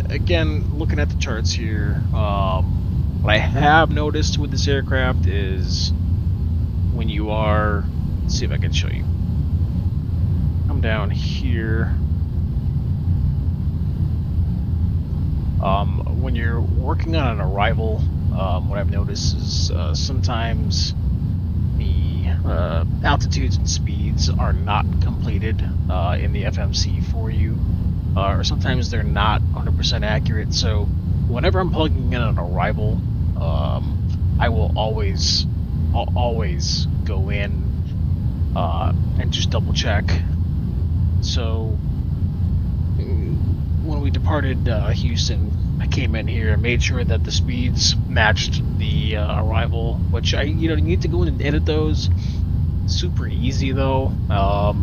Speaker 1: again, looking at the charts here, what I have noticed with this aircraft is when you are, let's see if I can show you. Come down here. When you're working on an arrival, what I've noticed is sometimes the altitudes and speeds are not completed in the FMC for you. Or sometimes they're not 100% accurate. So whenever I'm plugging in an arrival, I will always go in and just double check. So when we departed Houston, I came in here and made sure that the speeds matched the arrival, which you need to go in and edit those. Super easy though. All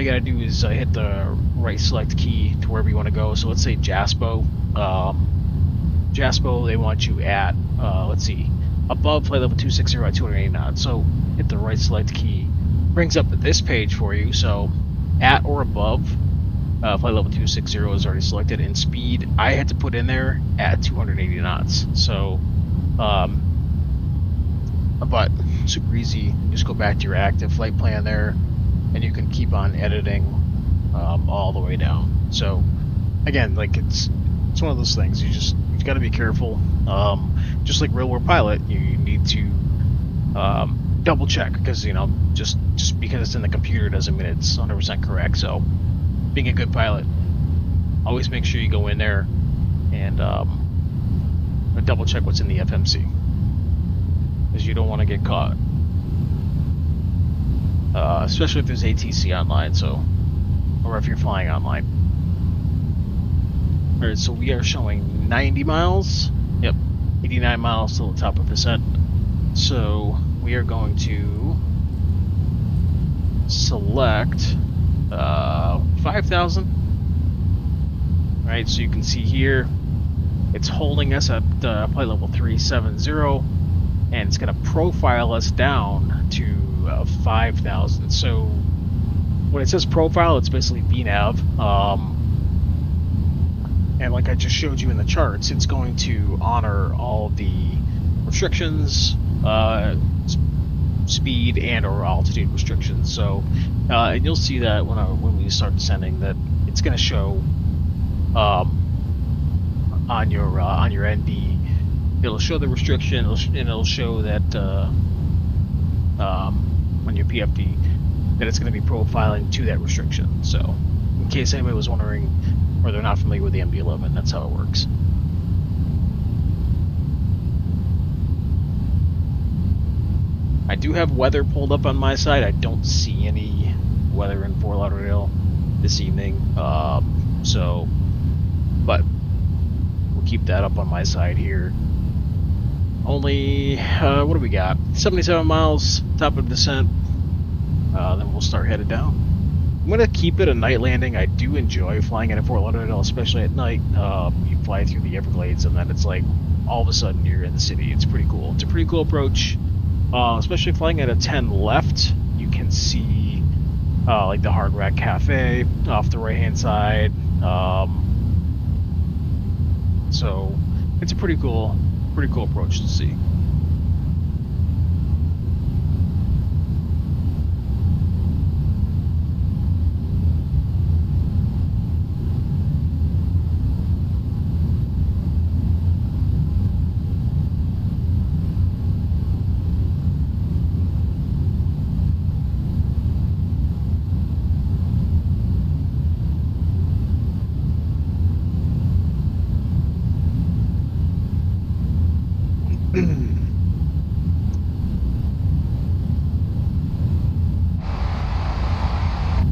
Speaker 1: you gotta do is hit the right select key to wherever you want to go. So let's say JASPO. JASPO, they want you at, let's see, above flight level 260 at 280 knots. So hit the right select key. Brings up this page for you. So at or above flight level 260 is already selected. And speed, I had to put in there at 280 knots. So, but super easy. You just go back to your active flight plan there, and you can keep on editing all the way down. So again, like it's one of those things. You got to be careful. Just like real world pilot, you need to double check, because just because it's in the computer doesn't mean it's 100% correct. So being a good pilot, always make sure you go in there and double check what's in the FMC, because you don't want to get caught. Especially if there's ATC online, or if you're flying online. Alright, so we are showing 90 miles. Yep, 89 miles till the top of descent. So we are going to select 5,000. Right, so you can see here it's holding us at flight level 370, and it's going to profile us down to 5,000. So when it says profile, it's basically VNAV. And like I just showed you in the charts, it's going to honor all the restrictions, speed and or altitude restrictions. So, and you'll see that when we start descending, that it's going to show on your ND. It'll show the restriction, and it'll show that on your PFD that it's going to be profiling to that restriction. So, in case anybody was wondering, or they're not familiar with the MD-11, that's how it works. I do have weather pulled up on my side. I don't see any weather in Fort Lauderdale this evening, but we'll keep that up on my side here. Only, what do we got? 77 miles, top of descent. Then we'll start headed down. I'm going to keep it a night landing. I do enjoy flying into Fort Lauderdale, especially at night. You fly through the Everglades, and then it's like all of a sudden you're in the city. It's pretty cool. It's a pretty cool approach, especially flying at a 10 left. You can see like the Hard Rock Cafe off the right-hand side. So it's a pretty cool approach to see.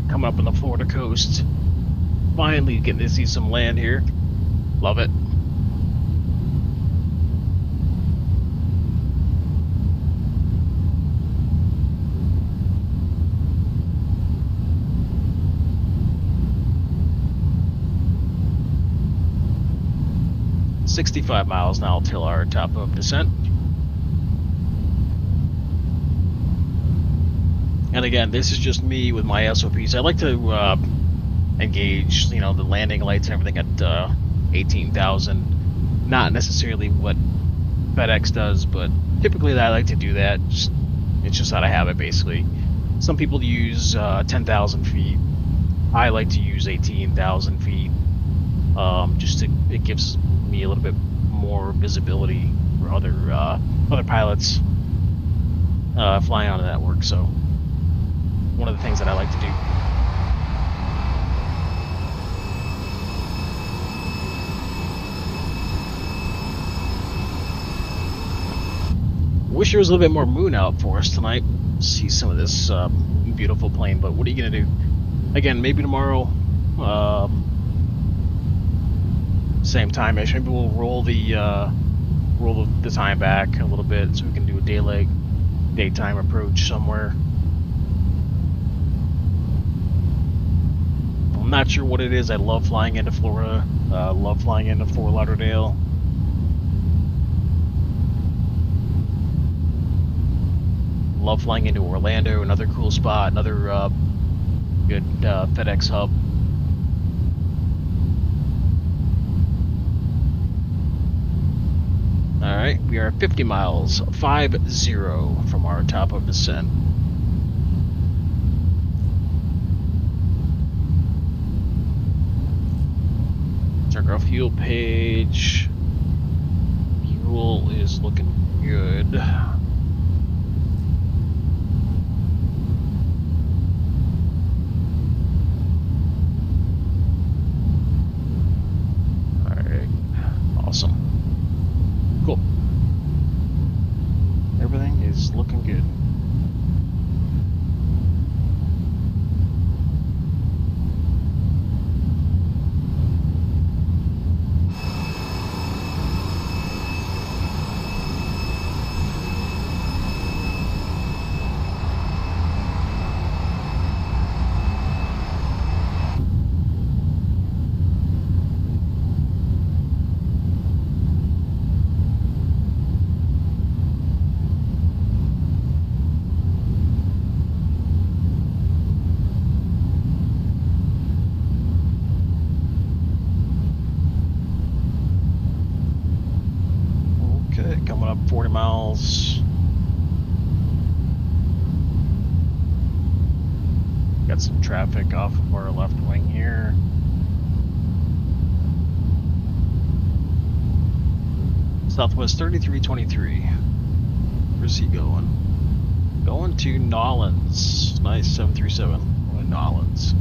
Speaker 1: Coming up on the Florida coast. Finally getting to see some land here. Love it. "65 miles now till our top of descent." And again, this is just me with my SOPs. I like to engage, the landing lights and everything at 18,000. Not necessarily what FedEx does, but typically I like to do that. It's just out of habit, basically. Some people use 10,000 feet. I like to use 18,000 feet. It gives me a little bit more visibility for other pilots flying on the network. So one of the things that I like to do. Wish there was a little bit more moon out for us tonight. See some of this beautiful plane, but what are you gonna do? Again, maybe tomorrow, same time-ish. Maybe we'll roll the time back a little bit so we can do a daytime approach somewhere. I'm not sure what it is. I love flying into Florida. Love flying into Fort Lauderdale. Love flying into Orlando, another cool spot, another good FedEx hub. Alright, we are 50 miles, 50 from our top of descent. Check our fuel page. Fuel is looking good. Alright, awesome. Cool. Everything is looking good. some traffic off of our left wing here. Southwest 3323. Where's he going? Going to Nollins. Nice, 737. Going to Nollins.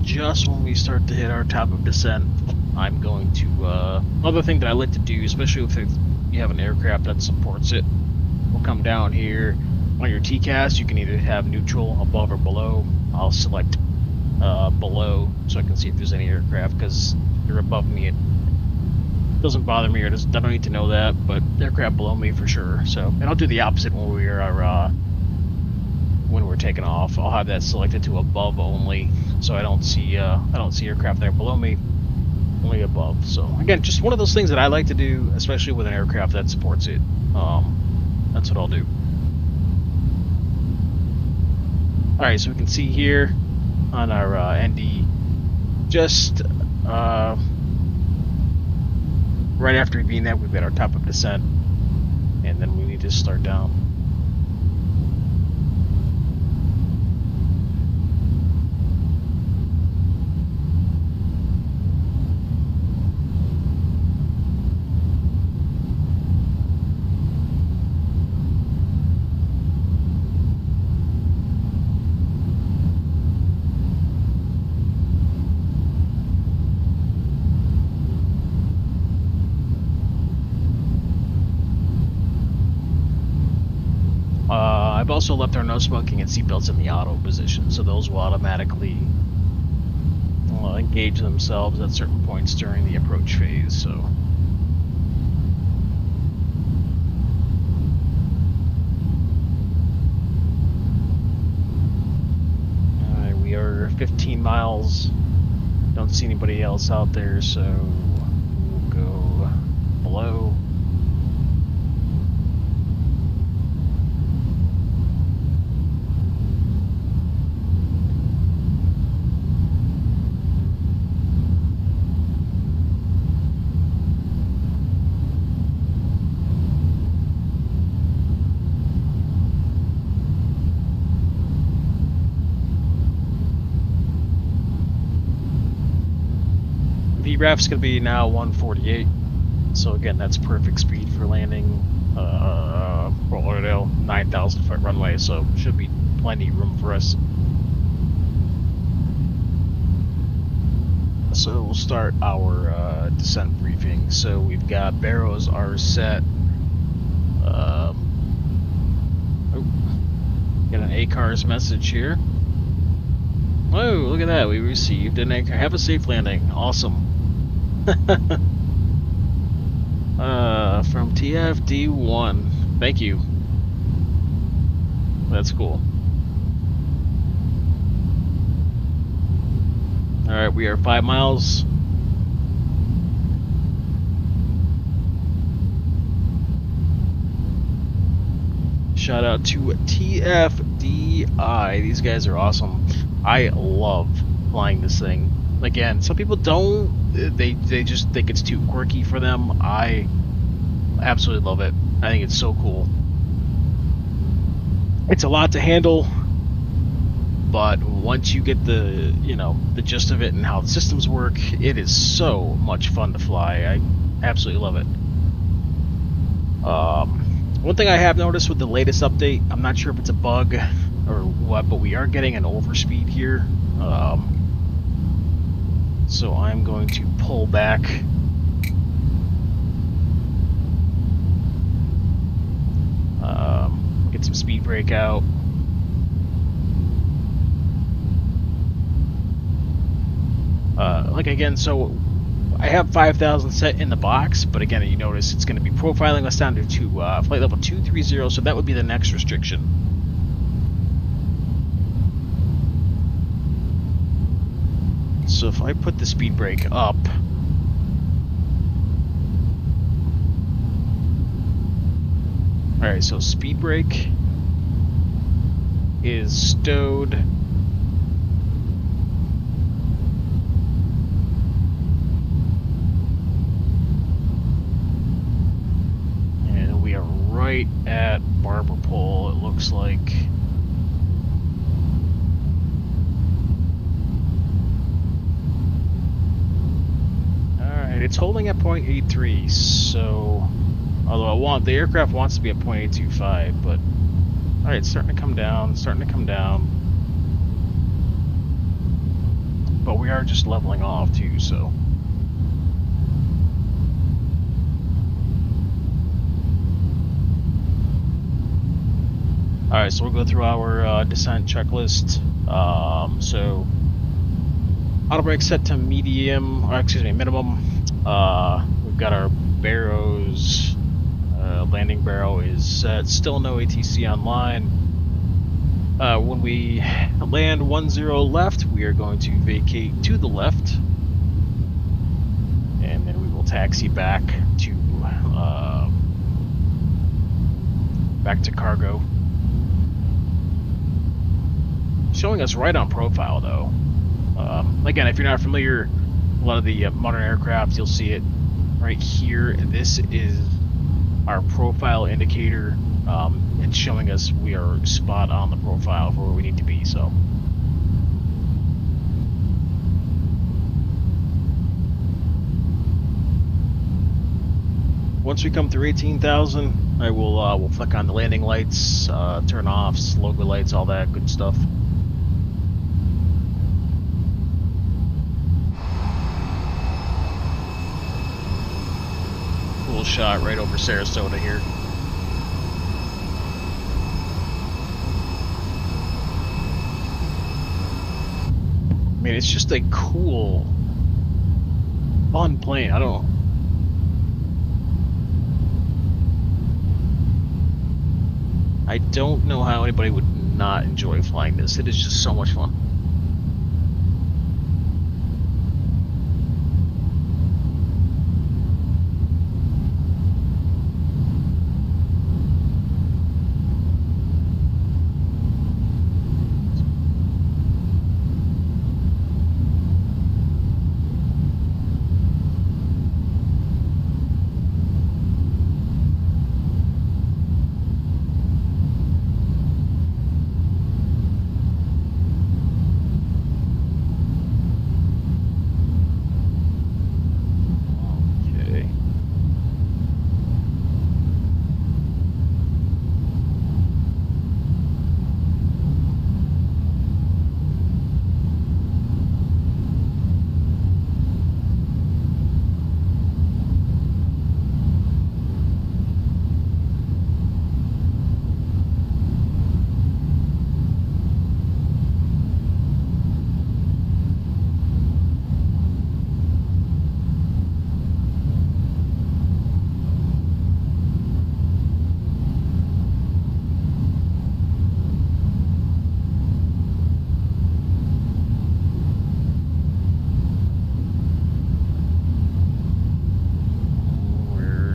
Speaker 1: Just when we start to hit our top of descent, I'm going to, another thing that I like to do, especially if you have an aircraft that supports it, we'll come down here. On your TCAS, you can either have neutral, above, or below. I'll select below so I can see if there's any aircraft, because if they're above me, it doesn't bother me, or I don't need to know that, but aircraft below me for sure. So, and I'll do the opposite when we are, when we're taking off. I'll have that selected to above only, so I don't see aircraft that are below me, only above. So again, just one of those things that I like to do, especially with an aircraft that supports it. That's what I'll do. All right, so we can see here on our ND, just right after being that, we've got our top of descent, and then we need to start down. I've also left our no smoking and seatbelts in the auto position, so those will automatically engage themselves at certain points during the approach phase. So, alright, we are 15 miles. Don't see anybody else out there, so we'll go below. VRAF's going to be now 148, so again, that's perfect speed for landing Fort Lauderdale, 9,000 foot runway, so should be plenty of room for us. So we'll start our descent briefing. So we've got barrows are set. Get an ACARS message here. Whoa, look at that, we received an ACARS. Have a safe landing, awesome. From TFDi. Thank you. That's cool. Alright, we are 5 miles. Shout out to TFDi. These guys are awesome. I love flying this thing. Again, some people don't. They just think it's too quirky for them. I absolutely love it. I think it's so cool. It's a lot to handle, but once you get the gist of it and how the systems work, it is so much fun to fly. I absolutely love it. One thing I have noticed with the latest update, I'm not sure if it's a bug or what, but we are getting an overspeed here. So I'm going to pull back. Get some speed brake out. Like again, so I have 5,000 set in the box, but again, you notice it's going to be profiling us down to flight level 230, so that would be the next restriction. So if I put the speed brake up, alright, so speed brake is stowed. And we are right at Barber Pole, it looks like. Alright, it's holding at 0.83, so although the aircraft wants to be at 0.825, but alright, it's starting to come down, but we are just leveling off too, so. Alright, so we'll go through our descent checklist. So auto brake set to medium, or excuse me, minimum. We've got our barrows. Landing barrel is set. Still no ATC online. When we land 10 left, we are going to vacate to the left, and then we will taxi back to cargo. Showing us right on profile though. Again, if you're not familiar, a lot of the modern aircraft, you'll see it right here. This is our profile indicator. It's showing us we are spot on the profile for where we need to be. So once we come through 18,000, I will we'll flick on the landing lights, turn off logo lights, all that good stuff. Cool shot right over Sarasota here. I mean, it's just a cool, fun plane. I don't know how anybody would not enjoy flying this. It is just so much fun.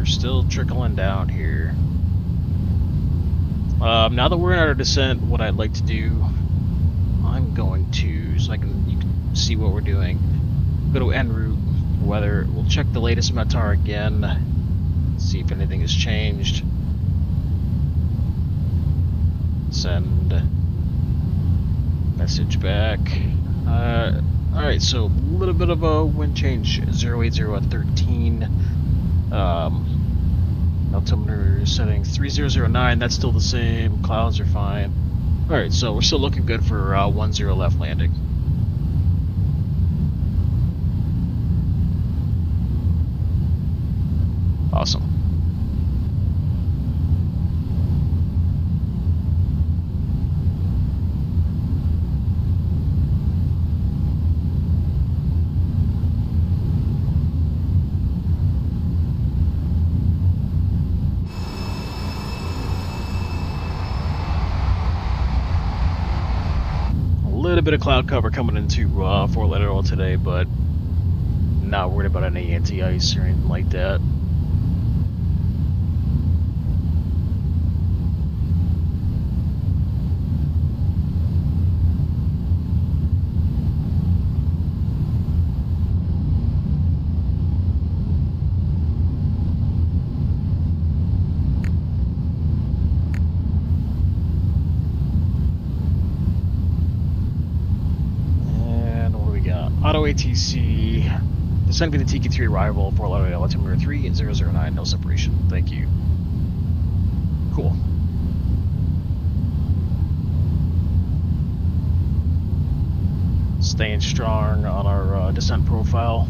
Speaker 1: Still trickling down here. Now that we're in our descent, what I'd like to do, I'm going to, so you can see what we're doing, go to en route, weather, we'll check the latest METAR again, see if anything has changed. Send message back. Alright, so a little bit of a wind change, 080 at 13. Altimeter setting 3009, that's still the same, clouds are fine. Alright, so we're still looking good for 10 left landing. Awesome. bit of cloud cover coming into Fort Lauderdale today, but not worried about any anti-ice or anything like that. Auto ATC, descending to the TQ3 arrival, Fort Lauderdale, altimeter 3 and 009, no separation. Thank you. Cool. Staying strong on our descent profile.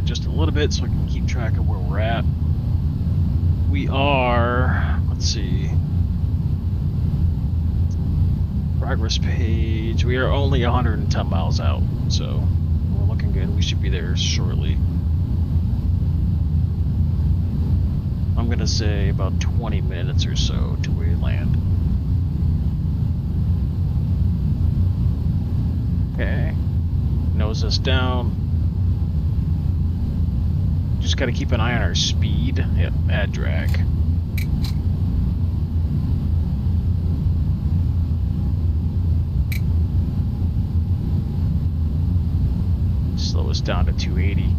Speaker 1: Just a little bit so I can keep track of where we're at. We are, let's see, progress page, we are only 110 miles out, so we're looking good. We should be there shortly. I'm gonna say about 20 minutes or so till we land. Okay, nose us down. Just got to keep an eye on our speed. Yep, add drag. Slow us down to 280.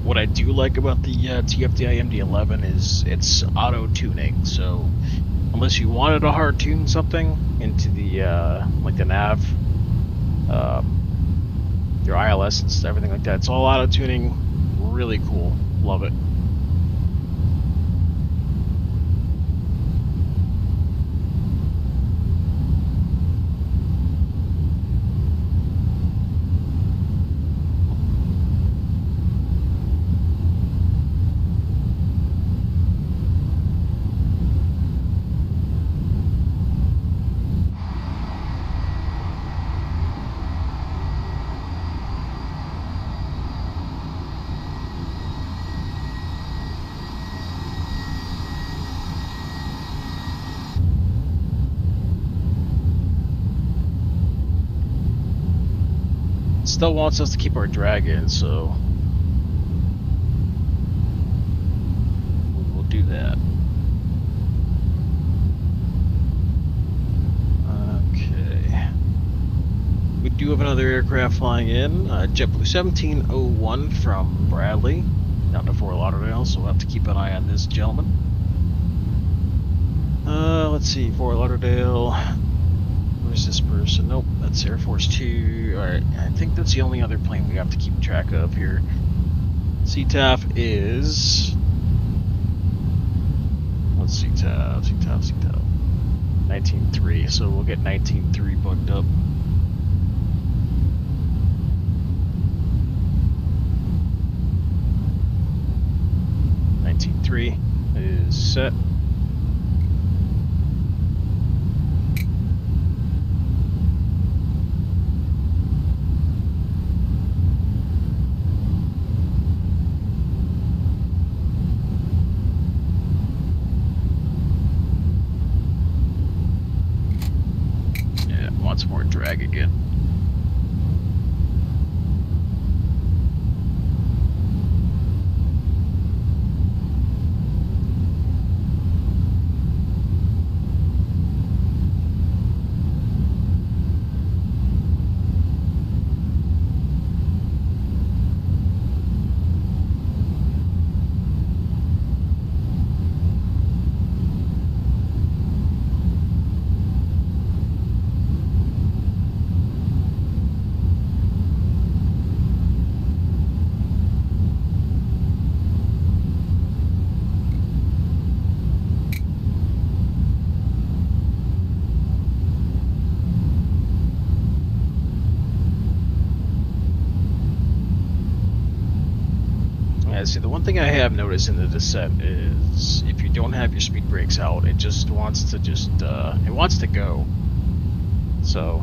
Speaker 1: What I do like about the TFDi MD-11 is it's auto-tuning, so unless you wanted to hard tune something into the like the nav, your ILS and everything like that, it's all auto-tuning. Really cool. Love it. Still wants us to keep our drag in, so we'll do that. Okay. We do have another aircraft flying in, JetBlue 1701 from Bradley down to Fort Lauderdale, so we'll have to keep an eye on this gentleman. Let's see, Fort Lauderdale. Where's this person? Nope, that's Air Force 2. Alright, I think that's the only other plane we have to keep track of here. CTAF is... What's CTAF? 19.3, so we'll get 19.3 booked up. .3 is set. Wants more drag again. Yeah, see, the one thing I have noticed in the descent is if you don't have your speed brakes out, it just wants to it wants to go. So.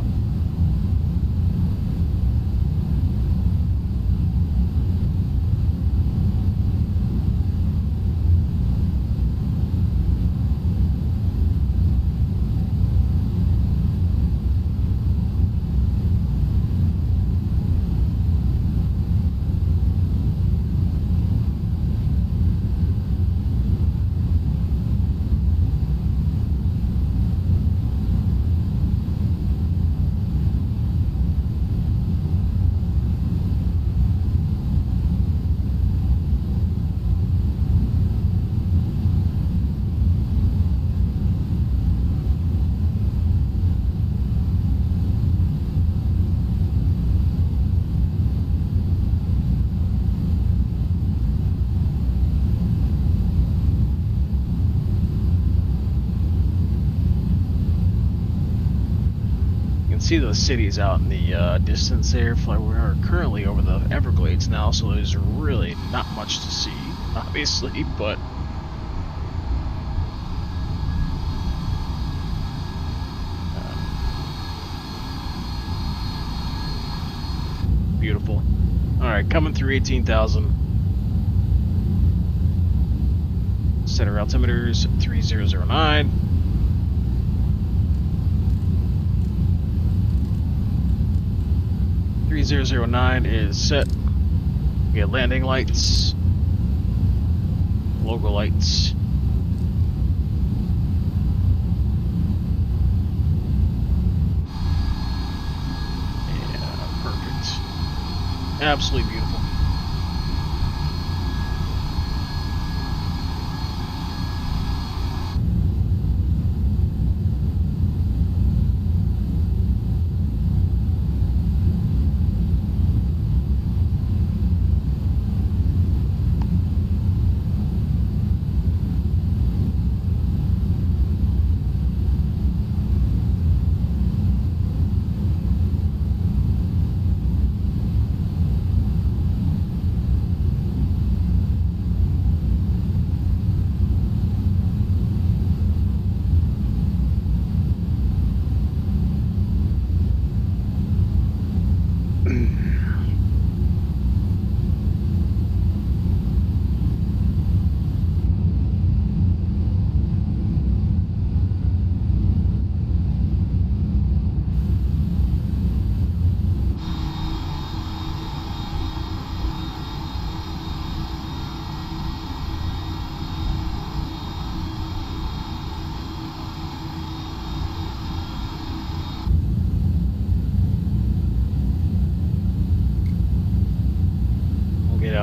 Speaker 1: See the cities out in the distance there. We're currently over the Everglades now, so there's really not much to see, obviously, but beautiful. Alright, coming through 18,000. Center altimeters 3009. is set. We got landing lights, logo lights. Yeah, perfect. Absolutely beautiful.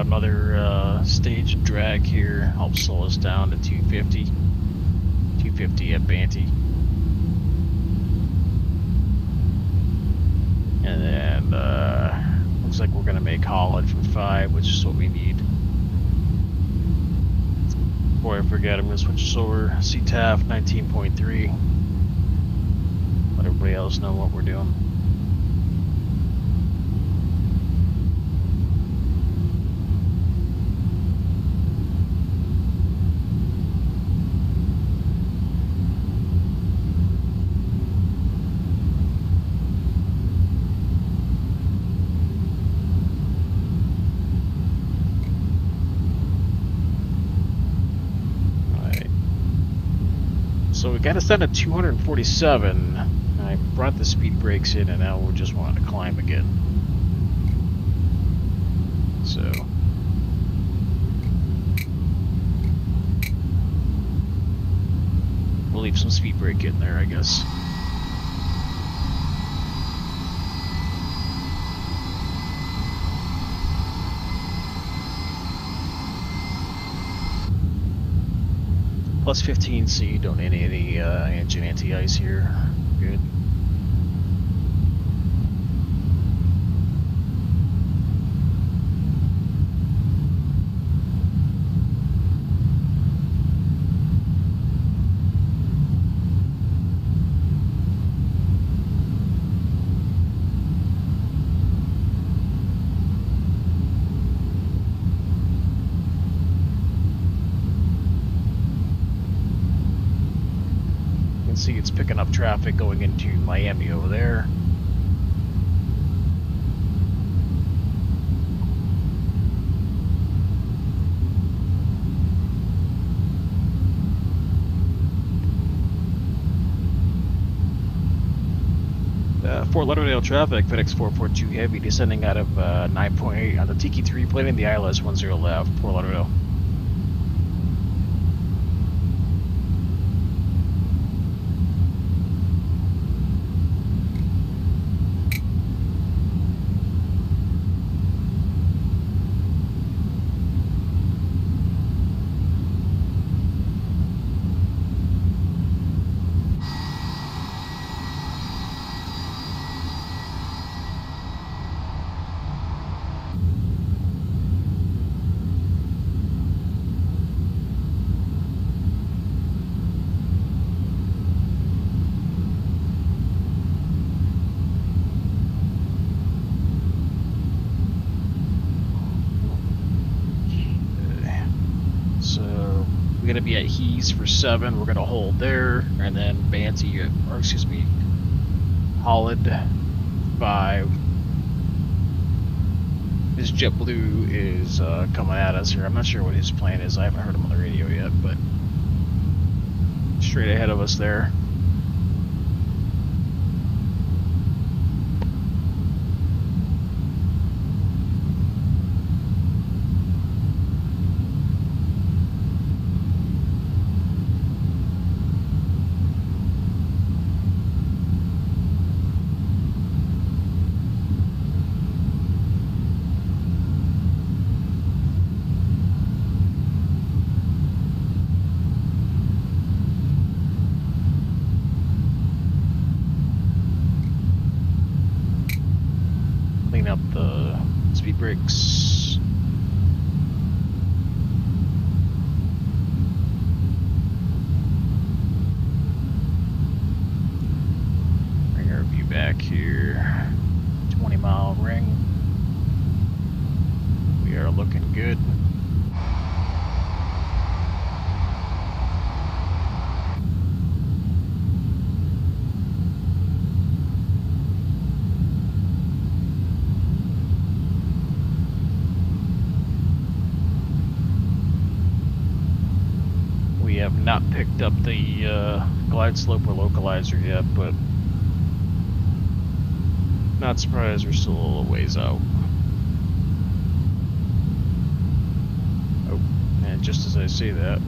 Speaker 1: Another stage of drag here helps slow us down to 250. 250 at Banty. And then looks like we're gonna make haulage from 5, which is what we need. Before I forget, I'm gonna switch this over. CTAF 19.3. Let everybody else know what we're doing. So we got us down to 247. I brought the speed brakes in, and now we're just wanting to climb again. So we'll leave some speed brake in there, I guess. Plus 15, so you don't need any engine anti-ice here. Good. see it's picking up traffic going into Miami over there. Fort Lauderdale traffic, FedEx 442 Heavy descending out of 9.8 on the Tiki 3, planning the ILS-10 left, Fort Lauderdale. We're going to be at Hees for 7. We're going to hold there, and then Banty, or excuse me, Holland 5. This JetBlue is coming at us here. I'm not sure what his plan is. I haven't heard him on the radio yet, but straight ahead of us there. Up the speed brakes. Bring our view back here. 20-mile ring. We are looking good. Have not picked up the glide slope or localizer yet, but not surprised we're still a little ways out. Oh, and just as I say that.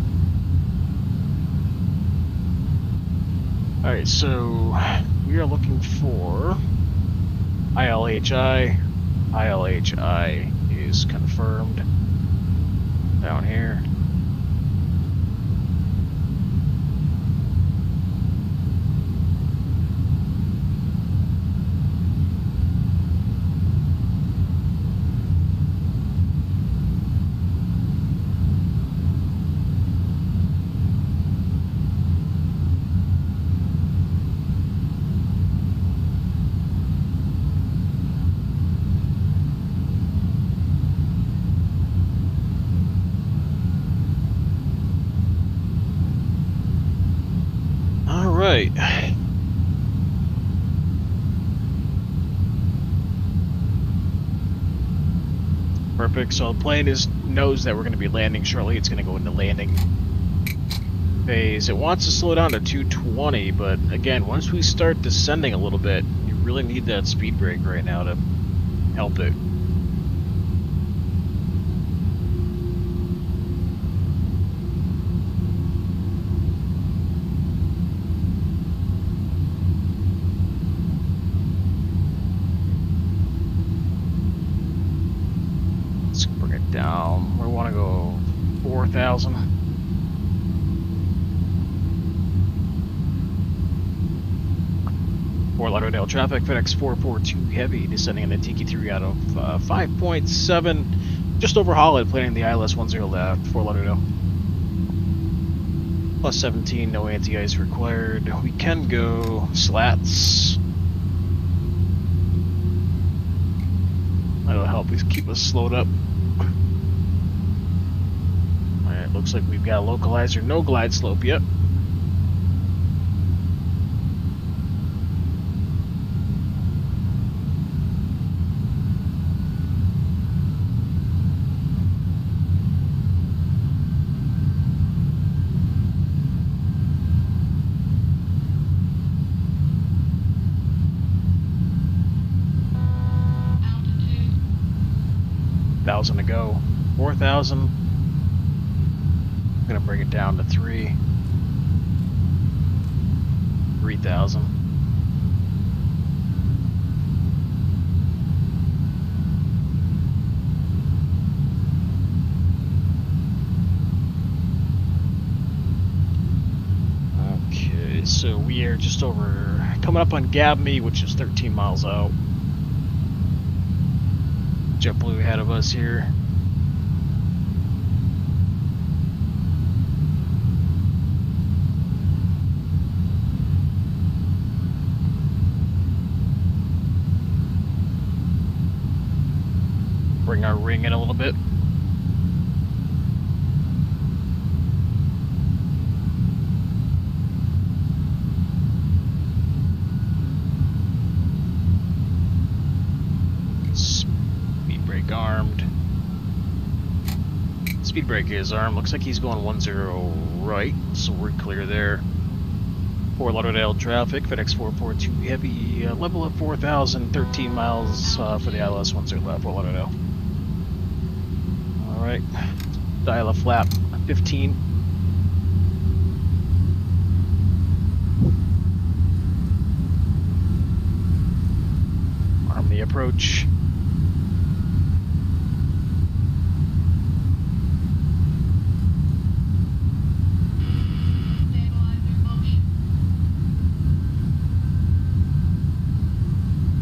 Speaker 1: Alright, so we are looking for ILHI. ILHI is confirmed down here. Right. Perfect. So the plane knows that we're going to be landing shortly. It's going to go into landing phase. It wants to slow down to 220, but again, once we start descending a little bit, you really need that speed brake right now to help it. Down. We want to go 4,000. Fort Lauderdale traffic, FedEx 442 Heavy, descending in the Tiki 3 out of 5.7, just over Holland, planning the ILS-10 left, Fort Lauderdale. Plus 17, no anti-ice required. We can go slats. That'll help keep us slowed up. Alright, looks like we've got a localizer, no glide slope yet. 4,000 to go. 4,000. I'm gonna bring it down to 3,000. Okay, so we are just over, coming up on Gabby, which is 13 miles out. JetBlue ahead of us here. Bring our ring in a little bit. Speed brake armed. Speed brake is armed. Looks like he's going 10 right, so we're clear there. For Lauderdale traffic, FedEx 442 heavy, level at 4,000, 13 miles for the ILS 10 left for Lauderdale. Alright, dial a flap 15. Arm the approach.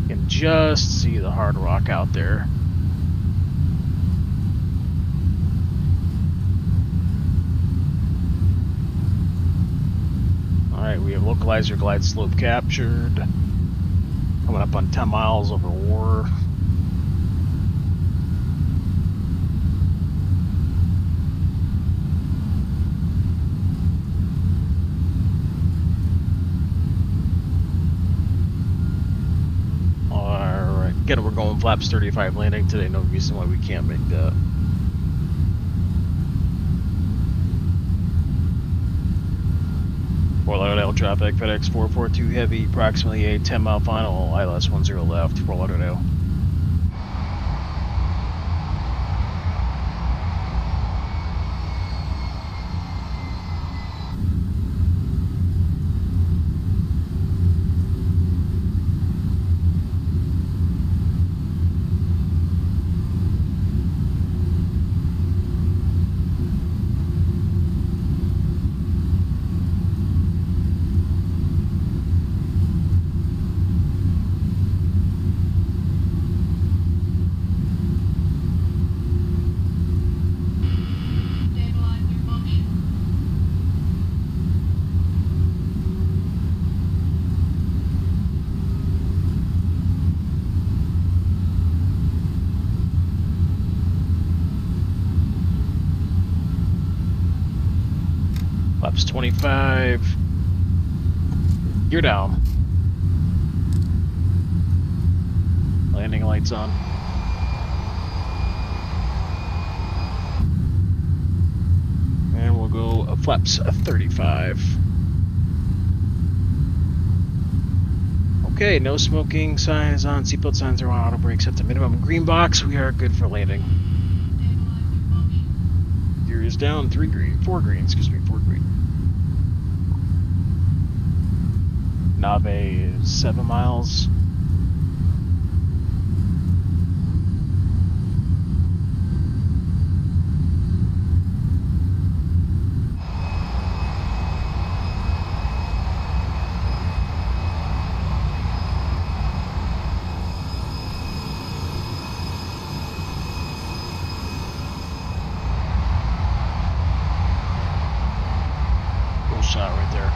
Speaker 1: You can just see the hard rock out there. Alright, we have localizer glide slope captured. Coming up on 10 miles over War. Alright, again, we're going flaps 35 landing today. No reason why we can't make that. Fort Lauderdale traffic, FedEx 442 heavy, approximately a 10-mile final, ILS 10 left, Fort Lauderdale. Flaps 25. You're down. Landing lights on. And we'll go flaps 35. Okay, no smoking signs on, seatbelt signs are on, auto brakes set to minimum. Green box, we are good for landing. Gear is down, 4 green, 4 green. Nave is 7 miles. Cool shot right there.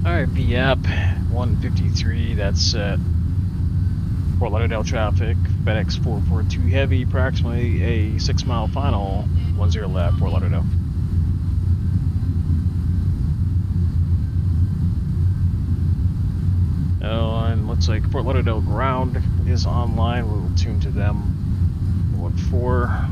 Speaker 1: Alright, VAP 153, that's set. Fort Lauderdale traffic, FedEx 442 heavy, approximately a 6-mile final, 10 left, Fort Lauderdale. Oh, and looks like Fort Lauderdale ground is online, we'll tune to them. 1-4.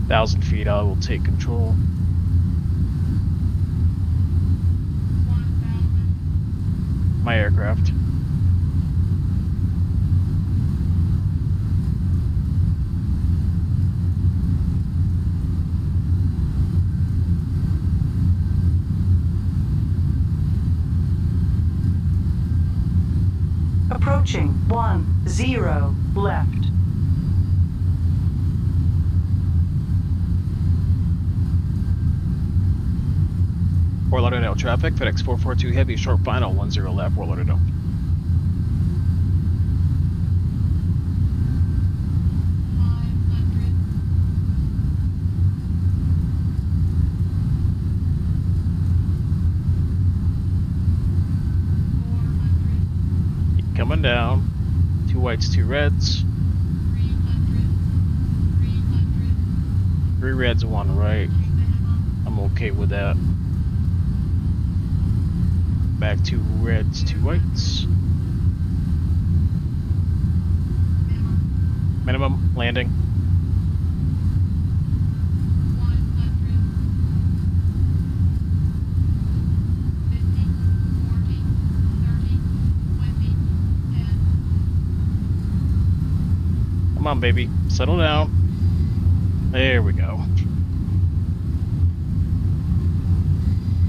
Speaker 1: 1,000 feet, I will take control. My aircraft.
Speaker 7: Approaching 10 left.
Speaker 1: Fort Lauderdale traffic, FedEx 442 Heavy, short final, 10 left, Fort Lauderdale. Keep coming down. 2 whites, 2 reds. 3 reds, 1 right. I'm okay with that. Back 2 reds, 2 whites. Minimum landing. Come on, baby. Settle down. There we go.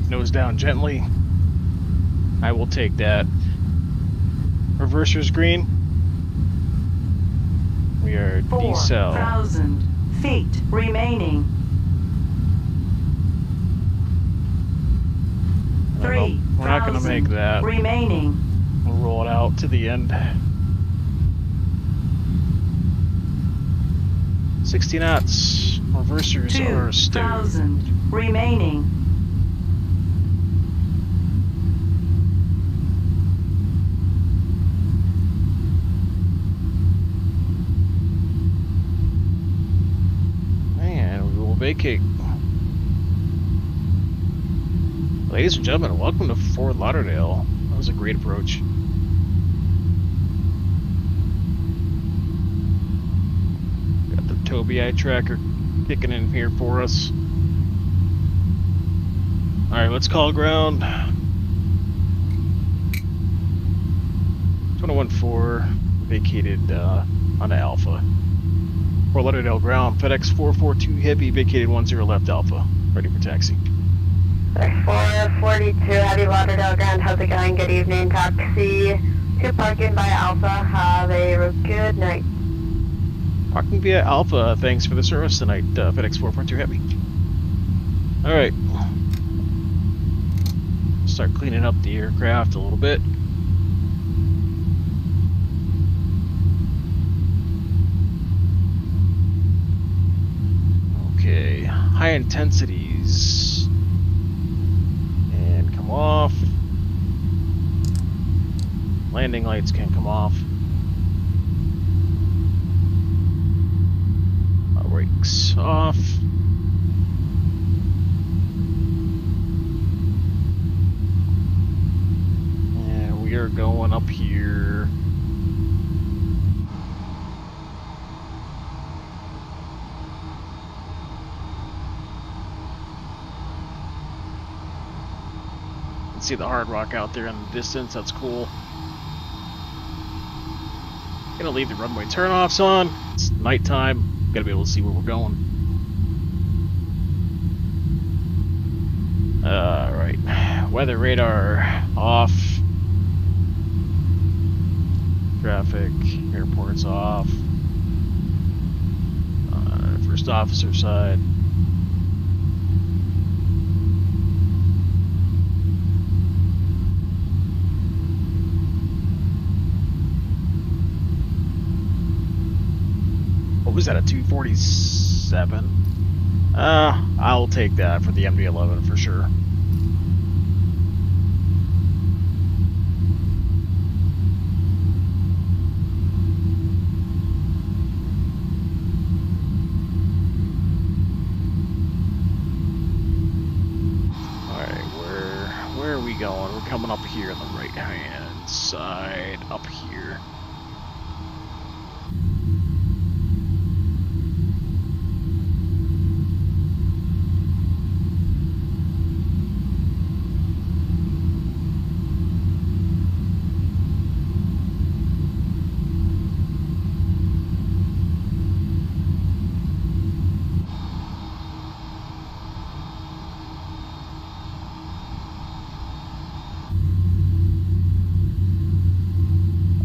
Speaker 1: Nose down gently. I will take that. Reverser's green. We are decel.
Speaker 7: 4,000 feet remaining.
Speaker 1: We're not going to make that.
Speaker 7: Remaining.
Speaker 1: We'll roll it out to the end. 60 knots. Reversers are stowed.
Speaker 7: 2,000 remaining.
Speaker 1: Vacate. Ladies and gentlemen, welcome to Fort Lauderdale. That was a great approach. Got the TFDi tracker kicking in here for us. Alright, let's call ground. 21-4 vacated on Alpha. Fort Lauderdale ground, FedEx 442 Heavy, vacated 10 left Alpha, ready for taxi.
Speaker 8: FedEx 442 Heavy, Lauderdale ground, how's it going? Good evening, taxi to parking by Alpha, have a good night.
Speaker 1: Parking via Alpha, thanks for the service tonight, FedEx 442 Heavy. Alright. Start cleaning up the aircraft a little bit. Okay, high intensities, and come off. Landing lights can come off. Brakes off. And we are going up here. See the Hard Rock out there in the distance, that's cool. Gonna leave the runway turnoffs on. It's nighttime, gotta be able to see where we're going. Alright, weather radar off. Traffic, airport's off. First officer side. Was that a 247? I'll take that for the MD-11 for sure. Alright, where are we going? We're coming up here on the right hand side, up here.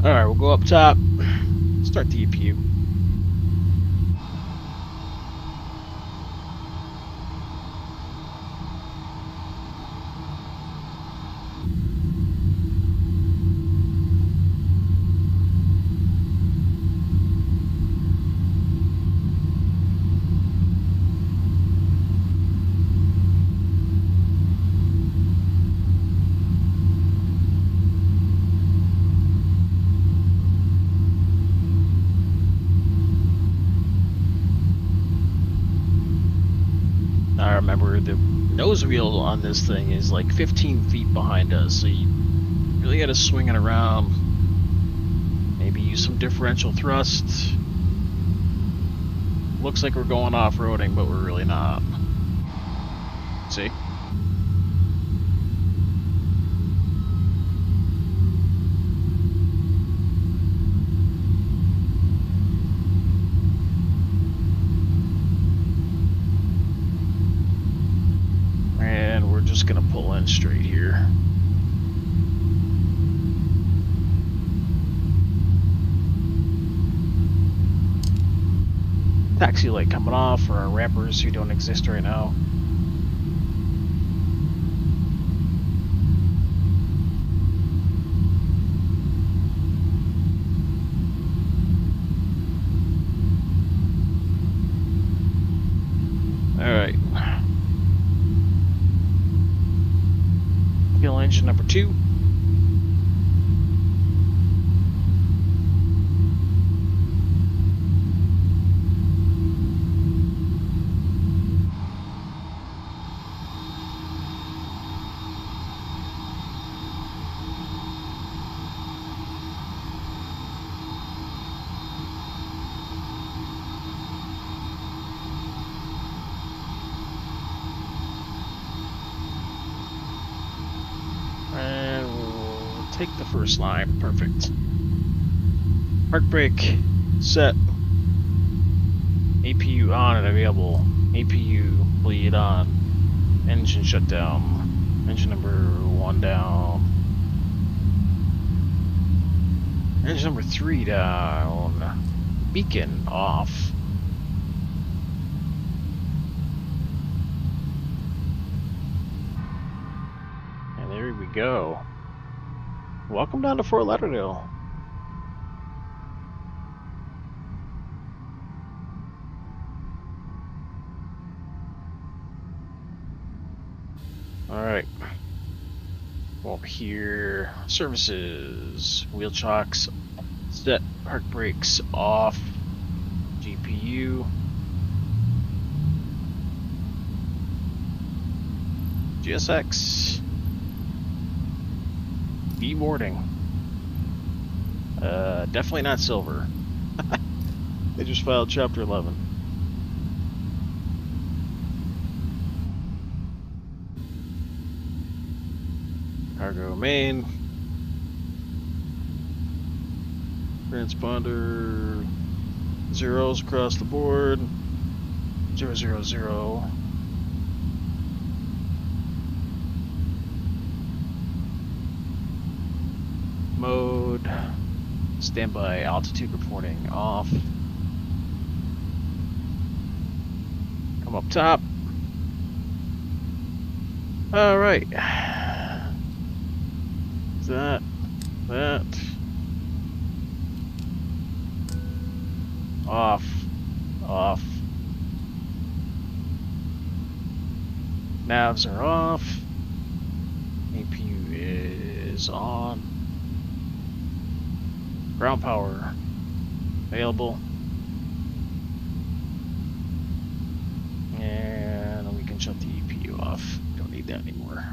Speaker 1: Alright, we'll go up top. Start the EPU. I remember the nose wheel on this thing is like 15 feet behind us, so you really got to swing it around. Maybe use some differential thrust. Looks like we're going off-roading, but we're really not. See? And we're just gonna pull in straight here. Taxi light coming off for our rappers who don't exist right now. Alright. Fuel engine number 2. And we'll take the first line. Perfect. Park brake set. APU on and available. APU bleed on. Engine shut down. Engine number 1 down. Engine number 3 down. Beacon off. And there we go. Welcome down to Fort Lauderdale. Alright. Well, here, services, wheel chocks set, park brakes off, GPU, GSX, deboarding. Definitely not silver. They just filed Chapter 11. Cargo main. Transponder. Zeros across the board. 000. Mode. Standby altitude reporting off. Come up top. Alright. That. Off. Navs are off. APU is on. Ground power available. And we can shut the EPU off. Don't need that anymore.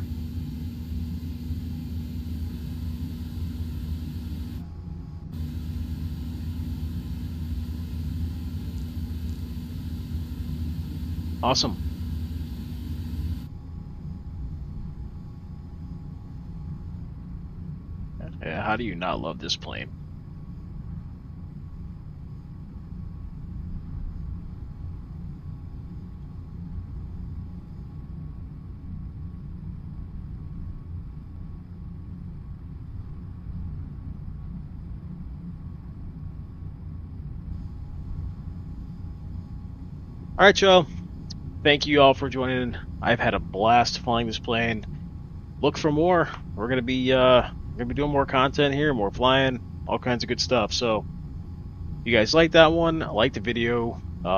Speaker 1: Awesome. Yeah, how do you not love this plane? Alright, y'all. Thank you all for joining. I've had a blast flying this plane. Look for more. We're gonna be doing more content here, more flying, all kinds of good stuff. So, if you guys like that one, like the video,